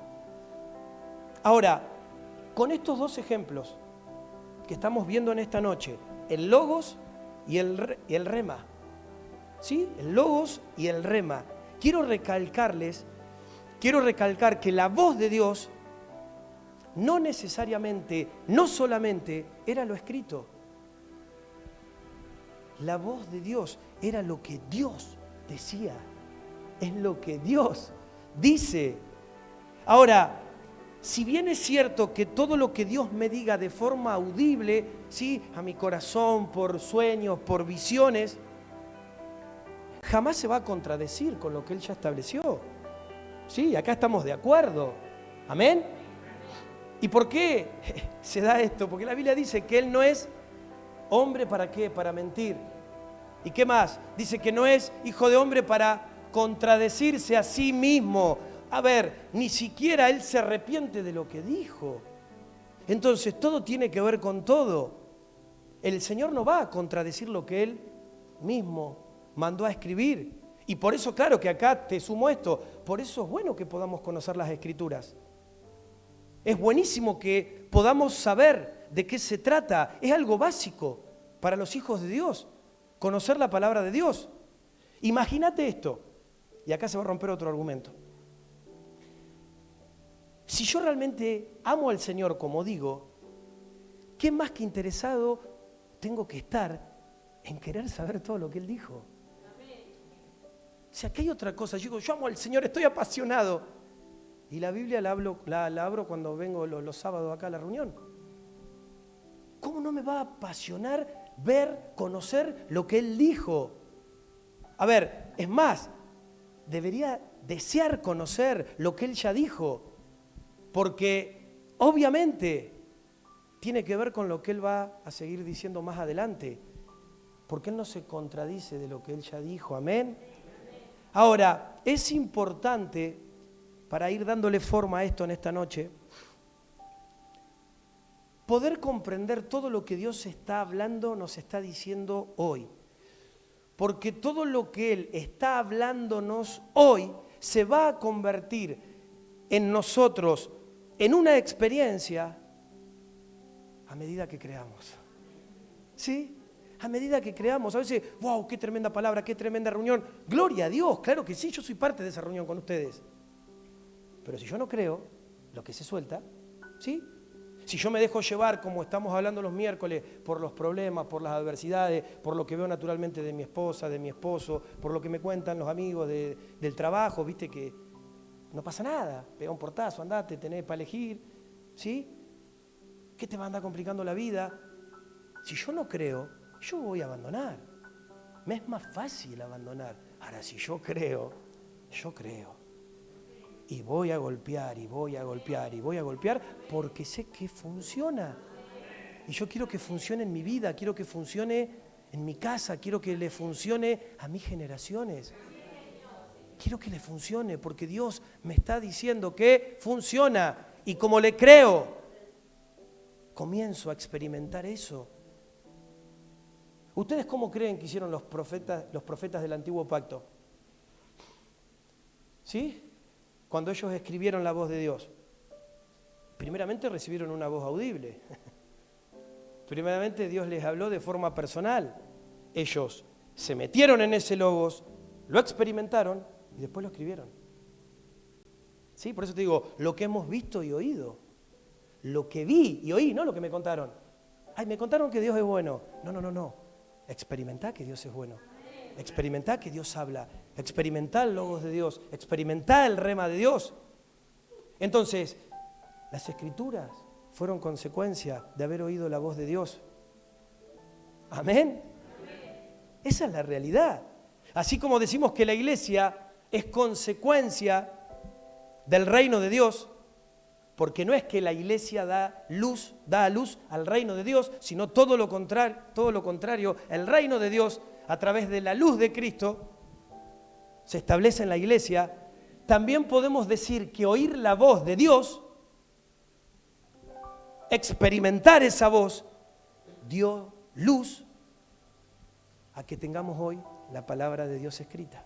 Ahora, con estos dos ejemplos que estamos viendo en esta noche, el logos y el rema, ¿sí? El logos y el rema. Quiero recalcar que la voz de Dios no necesariamente, no solamente era lo escrito. La voz de Dios era lo que Dios decía, es lo que Dios dice. Ahora, si bien es cierto que todo lo que Dios me diga de forma audible, ¿sí?, a mi corazón, por sueños, por visiones, jamás se va a contradecir con lo que Él ya estableció. Sí, acá estamos de acuerdo. ¿Amén? ¿Y por qué se da esto? Porque la Biblia dice que Él no es hombre, ¿para qué? Para mentir. ¿Y qué más? Dice que no es hijo de hombre para contradecirse a sí mismo. A ver, ni siquiera Él se arrepiente de lo que dijo. Entonces todo tiene que ver con todo. El Señor no va a contradecir lo que Él mismo mandó a escribir. Y por eso, claro, que acá te sumo esto. Por eso es bueno que podamos conocer las Escrituras. Es buenísimo que podamos saber de qué se trata. Es algo básico para los hijos de Dios, conocer la palabra de Dios. Imagínate esto, y acá se va a romper otro argumento. Si yo realmente amo al Señor, como digo, ¿qué más que interesado tengo que estar en querer saber todo lo que Él dijo? O sea, que hay otra cosa. Yo digo, yo amo al Señor, estoy apasionado. Y la Biblia la abro cuando vengo los sábados acá a la reunión. ¿Cómo no me va a apasionar ver, conocer lo que Él dijo? A ver, es más, debería desear conocer lo que Él ya dijo. Porque obviamente tiene que ver con lo que Él va a seguir diciendo más adelante. Porque Él no se contradice de lo que Él ya dijo. Amén. Ahora, es importante, para ir dándole forma a esto en esta noche, poder comprender todo lo que Dios está hablando, nos está diciendo hoy. Porque todo lo que Él está hablándonos hoy se va a convertir en nosotros en una experiencia a medida que creamos. ¿Sí? A medida que creamos, a veces, wow, qué tremenda palabra, qué tremenda reunión. Gloria a Dios, claro que sí, yo soy parte de esa reunión con ustedes. Pero si yo no creo, lo que se suelta, ¿sí? Si yo me dejo llevar, como estamos hablando los miércoles, por los problemas, por las adversidades, por lo que veo naturalmente de mi esposa, de mi esposo, por lo que me cuentan los amigos del trabajo, viste que no pasa nada, pega un portazo, andate, tenés para elegir, ¿sí? ¿Qué te va a andar complicando la vida? Si yo no creo, yo voy a abandonar. Me es más fácil abandonar. Ahora, si yo creo. Y voy a golpear, y voy a golpear, y voy a golpear, porque sé que funciona. Y yo quiero que funcione en mi vida, quiero que funcione en mi casa, quiero que le funcione a mis generaciones. Quiero que le funcione, porque Dios me está diciendo que funciona. Y como le creo, comienzo a experimentar eso. ¿Ustedes cómo creen que hicieron los profetas del Antiguo Pacto? ¿Sí? Cuando ellos escribieron la voz de Dios. Primeramente recibieron una voz audible. Primeramente Dios les habló de forma personal. Ellos se metieron en ese logos, lo experimentaron y después lo escribieron. ¿Sí? Por eso te digo, lo que hemos visto y oído. Lo que vi y oí, no lo que me contaron. Ay, me contaron que Dios es bueno. No. Experimentá que Dios es bueno. Experimentá que Dios habla. Experimentá el logos de Dios. Experimentá el rema de Dios. Entonces, las Escrituras fueron consecuencia de haber oído la voz de Dios. Amén. Esa es la realidad. Así como decimos que la iglesia es consecuencia del reino de Dios, porque no es que la iglesia da a luz al reino de Dios, sino todo lo contrario, el reino de Dios a través de la luz de Cristo se establece en la iglesia. También podemos decir que oír la voz de Dios, experimentar esa voz, dio luz a que tengamos hoy la palabra de Dios escrita.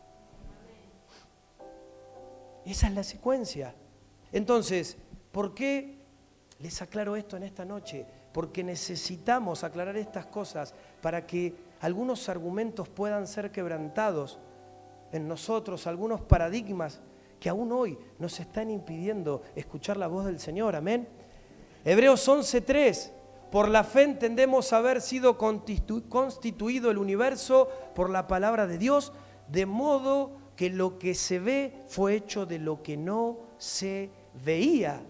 Esa es la secuencia. Entonces, ¿por qué les aclaro esto en esta noche? Porque necesitamos aclarar estas cosas para que algunos argumentos puedan ser quebrantados en nosotros, algunos paradigmas que aún hoy nos están impidiendo escuchar la voz del Señor. Amén. Hebreos 11:3. Por la fe entendemos haber sido constituido el universo por la palabra de Dios, de modo que lo que se ve fue hecho de lo que no se veía.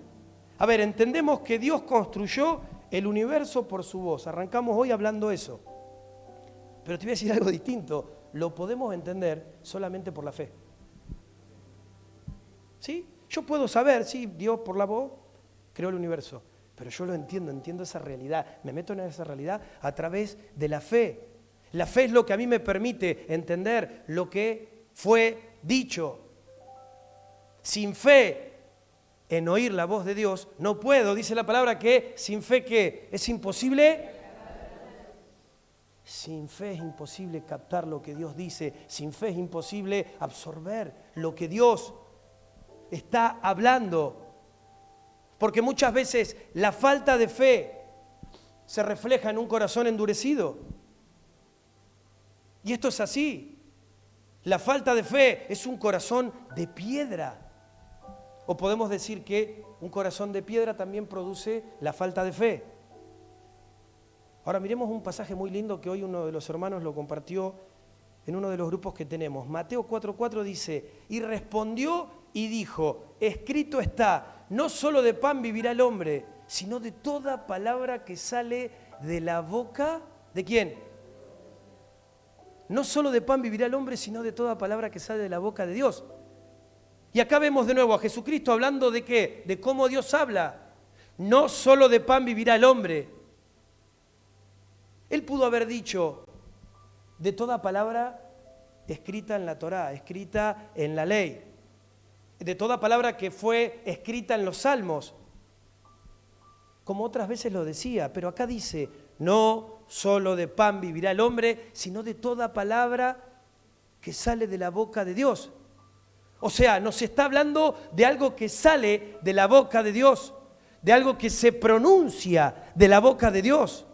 A ver, entendemos que Dios construyó el universo por su voz. Arrancamos hoy hablando eso. Pero te voy a decir algo distinto. Lo podemos entender solamente por la fe. ¿Sí? Yo puedo saber, sí, Dios por la voz creó el universo. Pero yo lo entiendo esa realidad. Me meto en esa realidad a través de la fe. La fe es lo que a mí me permite entender lo que fue dicho. Sin fe en oír la voz de Dios, no puedo, dice la palabra que sin fe ¿qué? ¿Es imposible? Sin fe es imposible captar lo que Dios dice, sin fe es imposible absorber lo que Dios está hablando. Porque muchas veces la falta de fe se refleja en un corazón endurecido. Y esto es así. La falta de fe es un corazón de piedra. O podemos decir que un corazón de piedra también produce la falta de fe. Ahora miremos un pasaje muy lindo que hoy uno de los hermanos lo compartió en uno de los grupos que tenemos. Mateo 4:4 dice, y respondió y dijo, escrito está, no solo de pan vivirá el hombre, sino de toda palabra que sale de la boca, ¿de quién? No solo de pan vivirá el hombre, sino de toda palabra que sale de la boca de Dios. Y acá vemos de nuevo a Jesucristo hablando de ¿qué? De cómo Dios habla. No solo de pan vivirá el hombre. Él pudo haber dicho de toda palabra escrita en la Torá, escrita en la ley, de toda palabra que fue escrita en los salmos, como otras veces lo decía, pero acá dice, no solo de pan vivirá el hombre, sino de toda palabra que sale de la boca de Dios. O sea, nos está hablando de algo que sale de la boca de Dios, de algo que se pronuncia de la boca de Dios.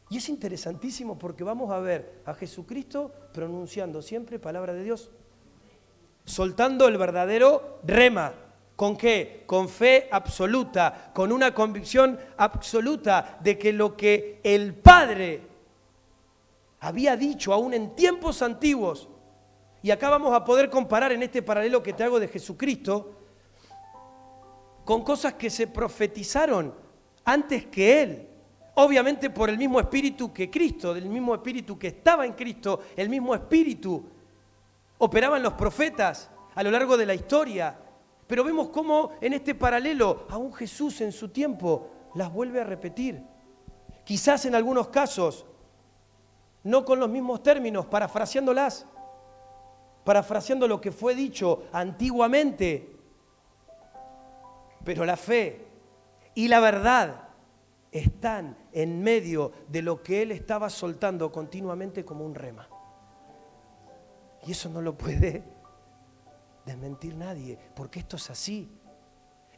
Y es interesantísimo porque vamos a ver a Jesucristo pronunciando siempre palabra de Dios, soltando el verdadero rema. ¿Con qué? Con fe absoluta, con una convicción absoluta de que lo que el Padre había dicho aún en tiempos antiguos, y acá vamos a poder comparar en este paralelo que te hago de Jesucristo, con cosas que se profetizaron antes que Él. Obviamente por el mismo espíritu que Cristo, del mismo espíritu que estaba en Cristo, el mismo espíritu operaban los profetas a lo largo de la historia. Pero vemos cómo en este paralelo aún Jesús en su tiempo las vuelve a repetir. Quizás en algunos casos, no con los mismos términos, parafraseándolas, parafraseando lo que fue dicho antiguamente. Pero la fe y la verdad están en medio de lo que él estaba soltando continuamente como un rema. Y eso no lo puede desmentir nadie, porque esto es así.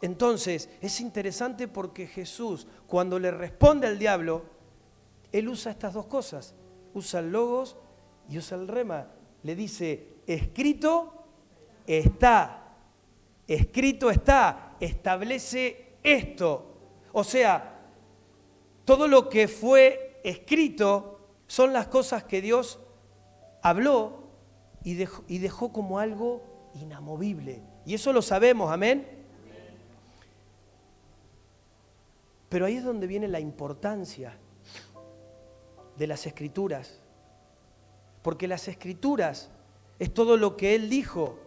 Entonces, es interesante porque Jesús, cuando le responde al diablo, él usa estas dos cosas. Usa el logos y usa el rema. Le dice, escrito está. Escrito está. Establece esto. O sea, todo lo que fue escrito son las cosas que Dios habló y dejó como algo inamovible. Y eso lo sabemos, amén. Pero ahí es donde viene la importancia de las Escrituras. Porque las Escrituras es todo lo que Él dijo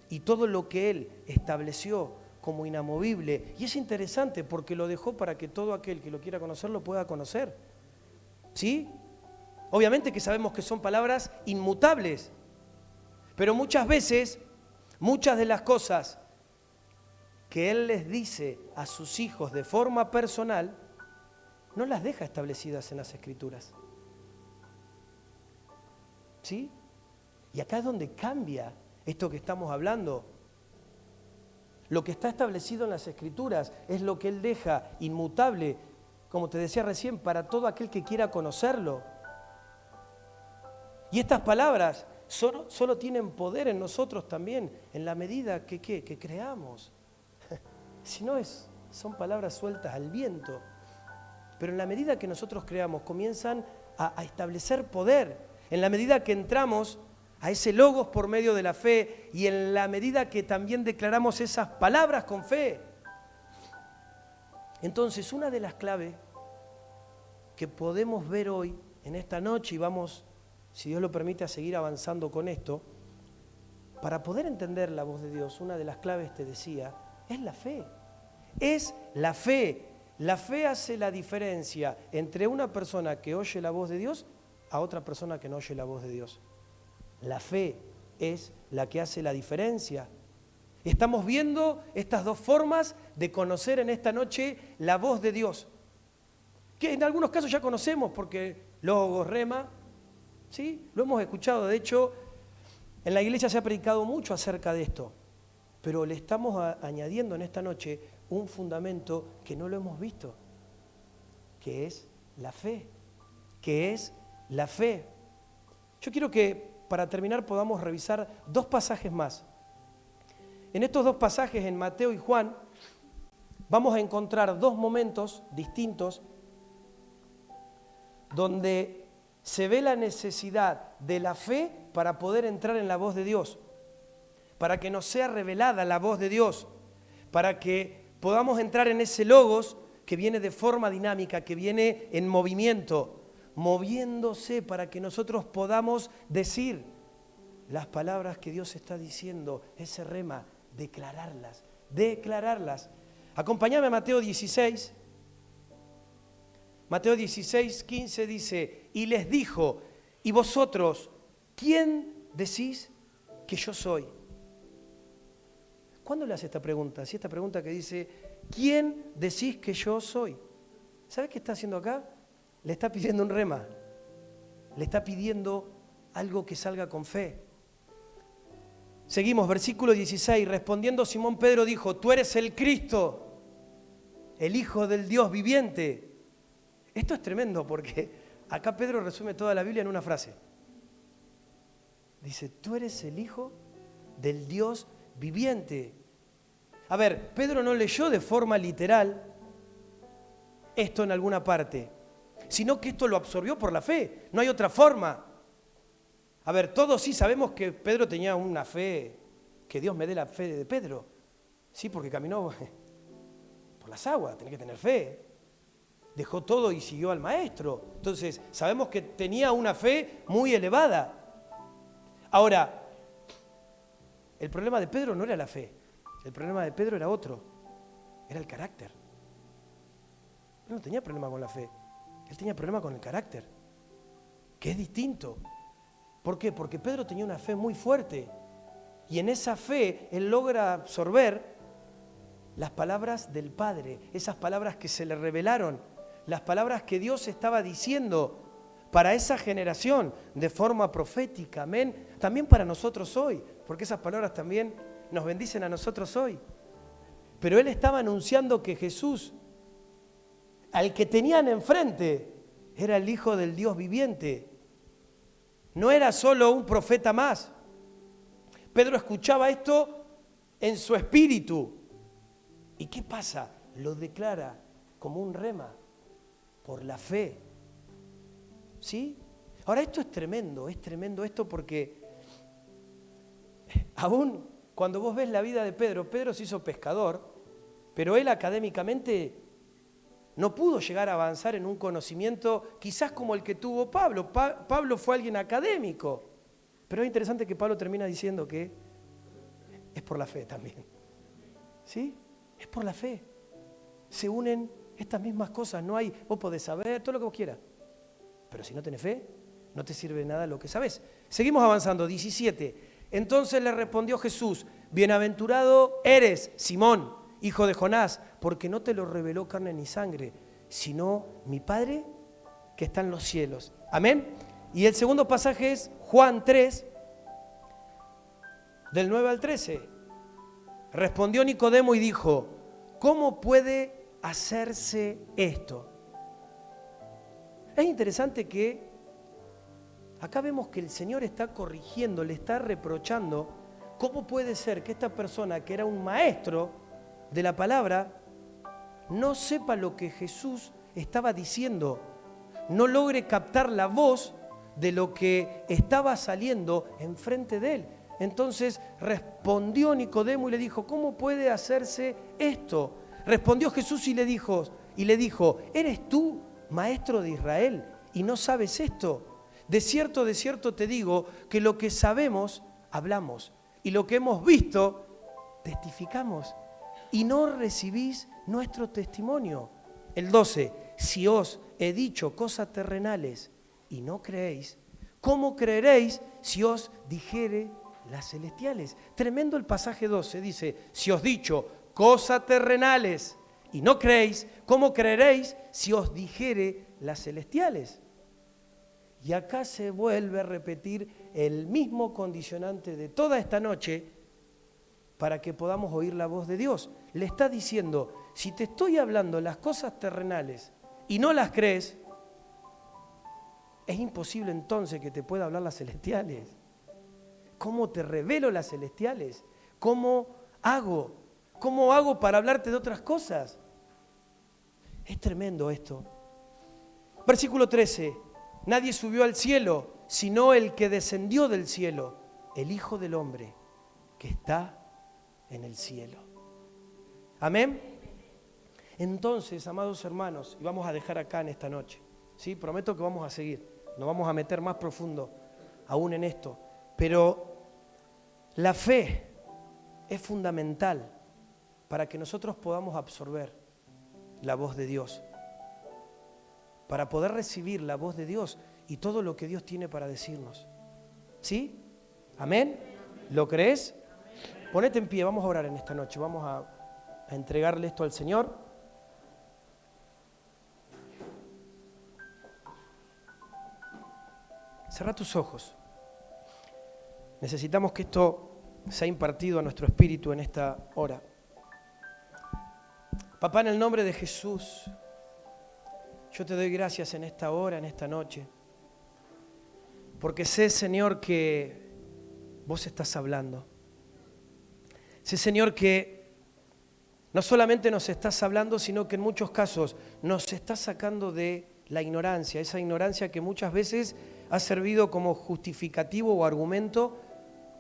y todo lo que Él estableció como inamovible. Y es interesante porque lo dejó para que todo aquel que lo quiera conocer lo pueda conocer. ¿Sí? Obviamente que sabemos que son palabras inmutables. Pero muchas veces, muchas de las cosas que Él les dice a sus hijos de forma personal, no las deja establecidas en las Escrituras. ¿Sí? Y acá es donde cambia esto que estamos hablando. Lo que está establecido en las Escrituras es lo que Él deja inmutable, como te decía recién, para todo aquel que quiera conocerlo. Y estas palabras solo tienen poder en nosotros también, en la medida que creamos. Si no, son palabras sueltas al viento. Pero en la medida que nosotros creamos, comienzan a establecer poder. En la medida que entramos a ese logos por medio de la fe y en la medida que también declaramos esas palabras con fe. Entonces, una de las claves que podemos ver hoy, en esta noche, y vamos, si Dios lo permite, a seguir avanzando con esto, para poder entender la voz de Dios, una de las claves, te decía, es la fe. Es la fe. La fe hace la diferencia entre una persona que oye la voz de Dios a otra persona que no oye la voz de Dios. La fe es la que hace la diferencia. Estamos viendo estas dos formas de conocer en esta noche la voz de Dios, que en algunos casos ya conocemos porque logos, rema, ¿sí? Lo hemos escuchado. De hecho, en la iglesia se ha predicado mucho acerca de esto, pero le estamos añadiendo en esta noche un fundamento que no lo hemos visto, que es la fe, que es la fe. Yo quiero que para terminar podamos revisar dos pasajes más. En estos dos pasajes, en Mateo y Juan, vamos a encontrar dos momentos distintos donde se ve la necesidad de la fe para poder entrar en la voz de Dios, para que nos sea revelada la voz de Dios, para que podamos entrar en ese logos que viene de forma dinámica, que viene en movimiento, moviéndose para que nosotros podamos decir las palabras que Dios está diciendo, ese rema, declararlas. Acompáñame a Mateo 16. Mateo 16, 15 dice, y les dijo, ¿y vosotros quién decís que yo soy? ¿Cuándo le hace esta pregunta? Si esta pregunta que dice, ¿quién decís que yo soy? ¿Sabes qué está haciendo acá? Le está pidiendo un rema. Le está pidiendo algo que salga con fe. Seguimos, versículo 16. Respondiendo Simón Pedro dijo, tú eres el Cristo, el Hijo del Dios viviente. Esto es tremendo porque acá Pedro resume toda la Biblia en una frase. Dice, tú eres el Hijo del Dios viviente. A ver, Pedro no leyó de forma literal esto en alguna parte, sino que esto lo absorbió por la fe. No hay otra forma. A ver, todos sí sabemos que Pedro tenía una fe, que Dios me dé la fe de Pedro. Sí, porque caminó por las aguas, tenía que tener fe. Dejó todo y siguió al maestro. Entonces, sabemos que tenía una fe muy elevada. Ahora, el problema de Pedro no era la fe. El problema de Pedro era otro. Era el carácter. Él no tenía problema con la fe. Él tenía problema con el carácter, que es distinto. ¿Por qué? Porque Pedro tenía una fe muy fuerte. Y en esa fe él logra absorber las palabras del Padre, esas palabras que se le revelaron. las palabras que Dios estaba diciendo para esa generación de forma profética, amén, también para nosotros hoy, porque esas palabras también nos bendicen a nosotros hoy. Pero él estaba anunciando que Jesús, al que tenían enfrente, era el Hijo del Dios viviente. No era solo un profeta más. Pedro escuchaba esto en su espíritu. ¿Y qué pasa? Lo declara como un rema, por la fe. ¿Sí? Ahora esto es tremendo esto porque aún cuando vos ves la vida de Pedro, Pedro se hizo pescador, pero él académicamente no pudo llegar a avanzar en un conocimiento quizás como el que tuvo Pablo. Pablo fue alguien académico, pero es interesante que Pablo termina diciendo que es por la fe también. ¿Sí? Es por la fe. Se unen estas mismas cosas, no hay, vos podés saber todo lo que vos quieras, pero si no tenés fe, no te sirve de nada lo que sabés. Seguimos avanzando, 17. Entonces le respondió Jesús, bienaventurado eres, Simón, hijo de Jonás, porque no te lo reveló carne ni sangre, sino mi Padre que está en los cielos. Amén. Y el segundo pasaje es Juan 3, del 9 al 13. Respondió Nicodemo y dijo, ¿cómo puede hacerse esto? Es interesante que acá vemos que el Señor está corrigiendo, le está reprochando. ¿Cómo puede ser que esta persona que era un maestro de la palabra no sepa lo que Jesús estaba diciendo? No logre captar la voz de lo que estaba saliendo enfrente de él. Entonces respondió Nicodemo y le dijo, ¿cómo puede hacerse esto? Respondió Jesús y le dijo, ¿eres tú maestro de Israel y no sabes esto? De cierto te digo que lo que sabemos, hablamos, y lo que hemos visto, testificamos, y no recibís nuestro testimonio. El 12, si os he dicho cosas terrenales y no creéis, ¿cómo creeréis si os dijere las celestiales? Tremendo el pasaje 12, dice, si os dicho cosas terrenales y no creéis, ¿cómo creeréis si os dijere las celestiales? Y acá se vuelve a repetir el mismo condicionante de toda esta noche para que podamos oír la voz de Dios. Le está diciendo, si te estoy hablando las cosas terrenales y no las crees, es imposible entonces que te pueda hablar las celestiales. ¿Cómo te revelo las celestiales? ¿Cómo hago? ¿Cómo hago para hablarte de otras cosas? Es tremendo esto. Versículo 13. Nadie subió al cielo, sino el que descendió del cielo, el Hijo del Hombre, que está en el cielo. Amén. Entonces, amados hermanos, y vamos a dejar acá en esta noche, ¿sí? Prometo que vamos a seguir, nos vamos a meter más profundo aún en esto, pero la fe es fundamental para que nosotros podamos absorber la voz de Dios, para poder recibir la voz de Dios y todo lo que Dios tiene para decirnos. ¿Sí? ¿Amén? ¿Lo crees? Ponete en pie, vamos a orar en esta noche, vamos a entregarle esto al Señor. Cerrá tus ojos. Necesitamos que esto sea impartido a nuestro espíritu en esta hora. Papá, en el nombre de Jesús, yo te doy gracias en esta hora, en esta noche, porque sé, Señor, que vos estás hablando. Sé, Señor, que no solamente nos estás hablando, sino que en muchos casos nos estás sacando de la ignorancia, esa ignorancia que muchas veces ha servido como justificativo o argumento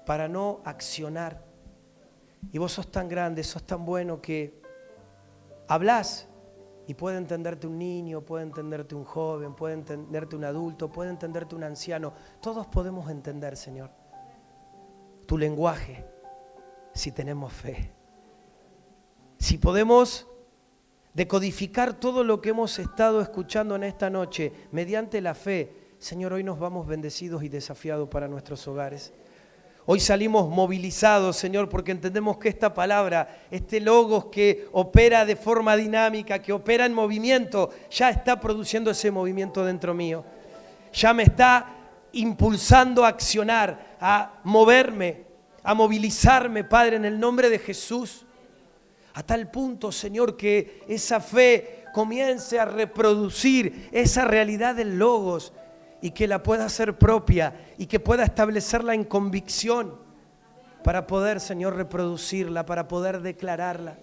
para no accionar. Y vos sos tan grande, sos tan bueno que hablás y puede entenderte un niño, puede entenderte un joven, puede entenderte un adulto, puede entenderte un anciano. Todos podemos entender, Señor, tu lenguaje si tenemos fe. Si podemos decodificar todo lo que hemos estado escuchando en esta noche mediante la fe, Señor, hoy nos vamos bendecidos y desafiados para nuestros hogares. Hoy salimos movilizados, Señor, porque entendemos que esta palabra, este logos que opera de forma dinámica, que opera en movimiento, ya está produciendo ese movimiento dentro mío. Ya me está impulsando a accionar, a moverme, a movilizarme, Padre, en el nombre de Jesús. A tal punto, Señor, que esa fe comience a reproducir esa realidad del logos y que la pueda hacer propia y que pueda establecerla en convicción para poder, Señor, reproducirla, para poder declararla.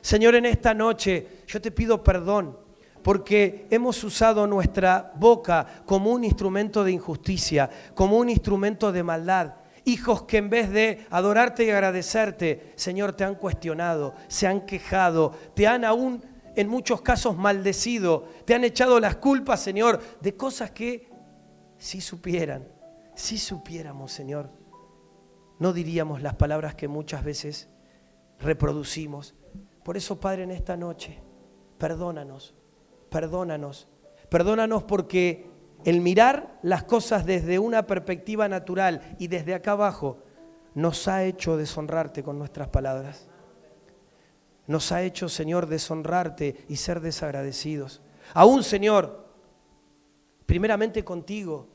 Señor, en esta noche yo te pido perdón porque hemos usado nuestra boca como un instrumento de injusticia, como un instrumento de maldad. Hijos que en vez de adorarte y agradecerte, Señor, te han cuestionado, se han quejado, te han aún en muchos casos maldecido, te han echado las culpas, Señor, de cosas que si supieran, si supiéramos, Señor, no diríamos las palabras que muchas veces reproducimos. Por eso, Padre, en esta noche, perdónanos, perdónanos, perdónanos porque el mirar las cosas desde una perspectiva natural y desde acá abajo nos ha hecho deshonrarte con nuestras palabras. Nos ha hecho, Señor, deshonrarte y ser desagradecidos. Aún, Señor, primeramente contigo,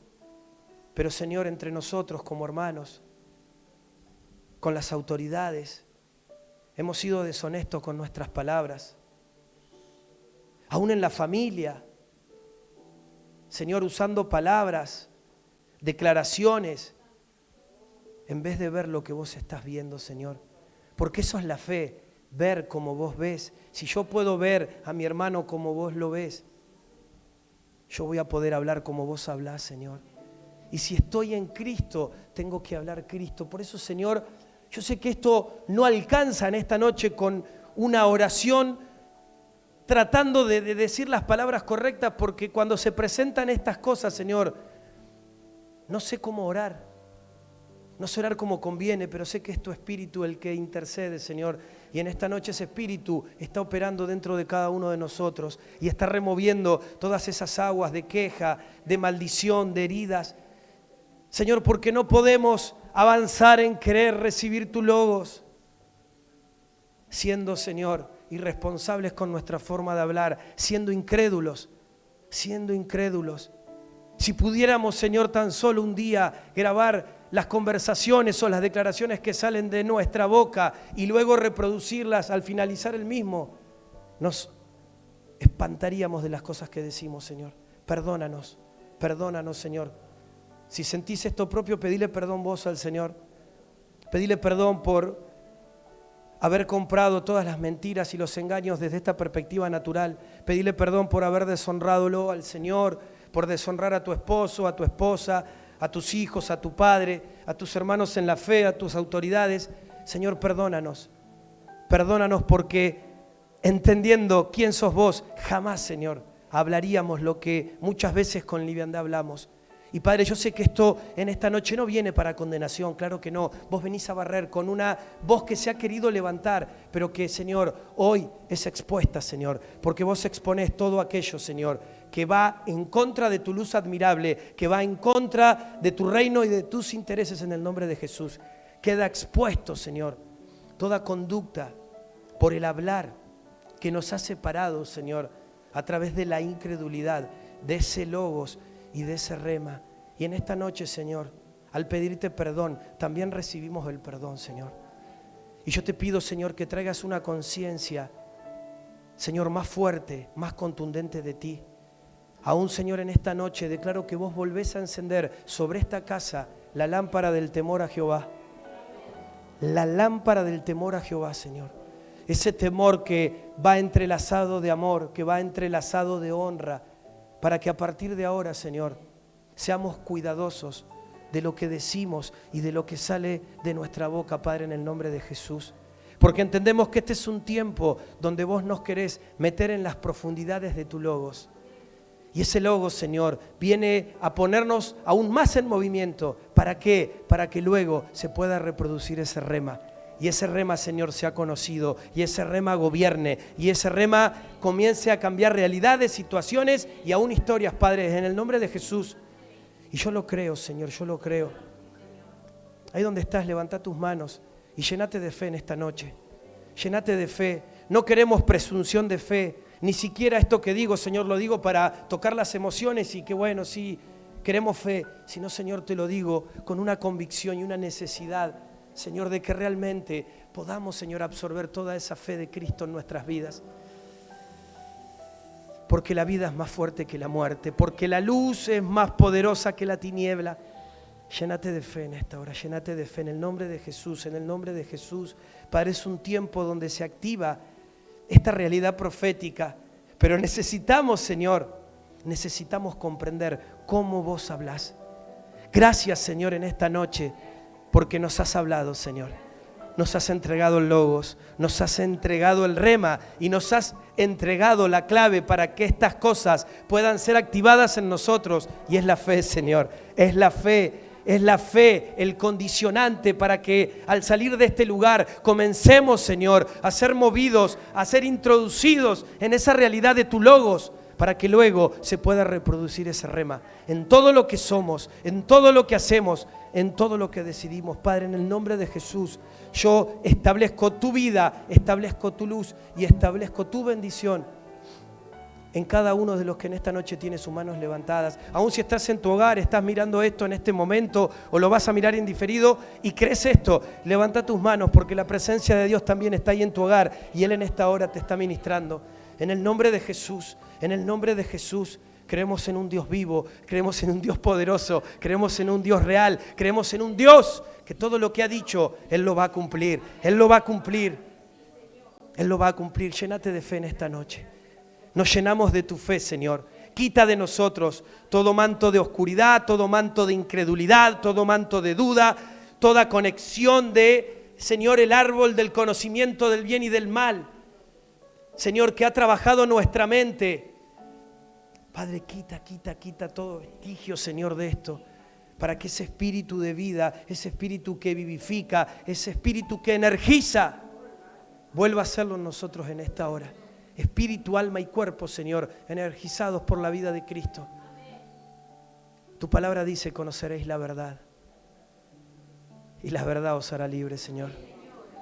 pero, Señor, entre nosotros como hermanos, con las autoridades, hemos sido deshonestos con nuestras palabras. Aún en la familia, Señor, usando palabras, declaraciones, en vez de ver lo que vos estás viendo, Señor. Porque eso es la fe. Ver como vos ves. Si yo puedo ver a mi hermano como vos lo ves, yo voy a poder hablar como vos hablás, Señor. Y si estoy en Cristo, tengo que hablar Cristo. Por eso, Señor, yo sé que esto no alcanza en esta noche con una oración tratando de decir las palabras correctas, porque cuando se presentan estas cosas, Señor, no sé cómo orar. No sé orar como conviene, pero sé que es tu Espíritu el que intercede, Señor. Y en esta noche ese Espíritu está operando dentro de cada uno de nosotros y está removiendo todas esas aguas de queja, de maldición, de heridas. Señor, porque no podemos avanzar en querer recibir tu logos, siendo, Señor, irresponsables con nuestra forma de hablar, siendo incrédulos, siendo incrédulos. Si pudiéramos, Señor, tan solo un día grabar las conversaciones o las declaraciones que salen de nuestra boca y luego reproducirlas al finalizar el mismo, nos espantaríamos de las cosas que decimos, Señor. Perdónanos, perdónanos, Señor. Si sentís esto propio, pedile perdón vos al Señor. Pedile perdón por haber comprado todas las mentiras y los engaños desde esta perspectiva natural. Pedile perdón por haber deshonradolo al Señor, por deshonrar a tu esposo, a tu esposa, a tus hijos, a tu padre, a tus hermanos en la fe, a tus autoridades. Señor, perdónanos. Perdónanos porque entendiendo quién sos vos, jamás, Señor, hablaríamos lo que muchas veces con liviandad hablamos. Y Padre, yo sé que esto en esta noche no viene para condenación, claro que no. Vos venís a barrer con una voz que se ha querido levantar, pero que, Señor, hoy es expuesta, Señor, porque vos exponés todo aquello, Señor, que va en contra de tu luz admirable, que va en contra de tu reino y de tus intereses en el nombre de Jesús. Queda expuesto, Señor, toda conducta por el hablar que nos ha separado, Señor, a través de la incredulidad, de ese logos y de ese rema. Y en esta noche, Señor, al pedirte perdón, también recibimos el perdón, Señor. Y yo te pido, Señor, que traigas una conciencia, Señor, más fuerte, más contundente de ti. Aún, Señor, en esta noche declaro que vos volvés a encender sobre esta casa la lámpara del temor a Jehová. La lámpara del temor a Jehová, Señor. Ese temor que va entrelazado de amor, que va entrelazado de honra, para que a partir de ahora, Señor, seamos cuidadosos de lo que decimos y de lo que sale de nuestra boca, Padre, en el nombre de Jesús. Porque entendemos que este es un tiempo donde vos nos querés meter en las profundidades de tu logos. Y ese logos, Señor, viene a ponernos aún más en movimiento. ¿Para qué? Para que luego se pueda reproducir ese rema. Y ese rema, Señor, sea conocido, y ese rema gobierne, y ese rema comience a cambiar realidades, situaciones y aún historias, Padre, en el nombre de Jesús. Y yo lo creo, Señor, yo lo creo. Ahí donde estás, levanta tus manos y llénate de fe en esta noche. Llénate de fe. No queremos presunción de fe. Ni siquiera esto que digo, Señor, lo digo para tocar las emociones y que bueno, sí, queremos fe. Sino, Señor, te lo digo con una convicción y una necesidad, Señor, de que realmente podamos, Señor, absorber toda esa fe de Cristo en nuestras vidas. Porque la vida es más fuerte que la muerte, porque la luz es más poderosa que la tiniebla. Llénate de fe en esta hora, llénate de fe en el nombre de Jesús, en el nombre de Jesús. Padre, es un tiempo donde se activa esta realidad profética, pero necesitamos, Señor, necesitamos comprender cómo vos hablás. Gracias, Señor, en esta noche, porque nos has hablado, Señor. Nos has entregado el Logos, nos has entregado el Rema y nos has entregado la clave para que estas cosas puedan ser activadas en nosotros. Y es la fe, Señor, es la fe. Es la fe el condicionante para que al salir de este lugar comencemos, Señor, a ser movidos, a ser introducidos en esa realidad de tu Logos, para que luego se pueda reproducir ese Rema en todo lo que somos, en todo lo que hacemos, en todo lo que decidimos. Padre, en el nombre de Jesús, yo establezco tu vida, establezco tu luz y establezco tu bendición en cada uno de los que en esta noche tiene sus manos levantadas. Aún si estás en tu hogar, estás mirando esto en este momento o lo vas a mirar en diferido y crees esto, levanta tus manos porque la presencia de Dios también está ahí en tu hogar y Él en esta hora te está ministrando. En el nombre de Jesús, en el nombre de Jesús, creemos en un Dios vivo, creemos en un Dios poderoso, creemos en un Dios real, creemos en un Dios que todo lo que ha dicho, Él lo va a cumplir, Él lo va a cumplir, Él lo va a cumplir. Llénate de fe en esta noche. Nos llenamos de tu fe, Señor. Quita de nosotros todo manto de oscuridad, todo manto de incredulidad, todo manto de duda, toda conexión de, Señor, el árbol del conocimiento del bien y del mal. Señor, que ha trabajado nuestra mente. Padre, quita todo vestigio, Señor, de esto, para que ese espíritu de vida, ese espíritu que vivifica, ese espíritu que energiza, vuelva a serlo en nosotros en esta hora. Espíritu, alma y cuerpo, Señor, energizados por la vida de Cristo. Tu palabra dice: conoceréis la verdad y la verdad os hará libres, Señor.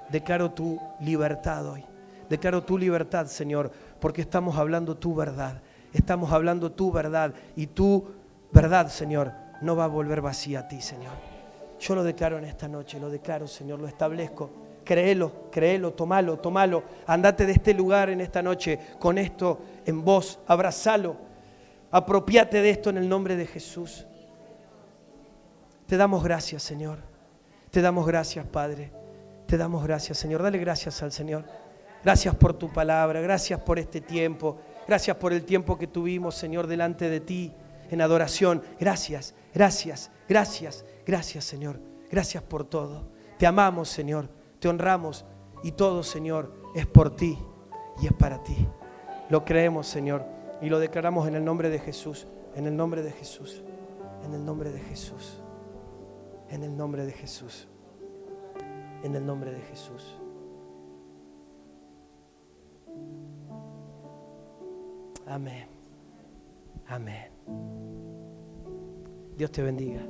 Declaro tu libertad hoy. Declaro tu libertad, Señor, porque estamos hablando tu verdad. Estamos hablando tu verdad y tu verdad, Señor, no va a volver vacía a ti, Señor. Yo lo declaro en esta noche, lo declaro, Señor, lo establezco. Créelo, tomalo. Andate de este lugar en esta noche con esto en vos, abrazalo. Apropiate de esto en el nombre de Jesús. Te damos gracias, Señor. Te damos gracias, Padre. Te damos gracias, Señor. Dale gracias al Señor. Gracias por tu palabra, gracias por este tiempo. Gracias por el tiempo que tuvimos, Señor, delante de ti en adoración. Gracias, Señor. Gracias por todo. Te amamos, Señor. Te honramos y todo, Señor, es por ti y es para ti. Lo creemos, Señor, y lo declaramos en el nombre de Jesús, en el nombre de Jesús, en el nombre de Jesús, en el nombre de Jesús, en el nombre de Jesús. Amén. Amén. Dios te bendiga.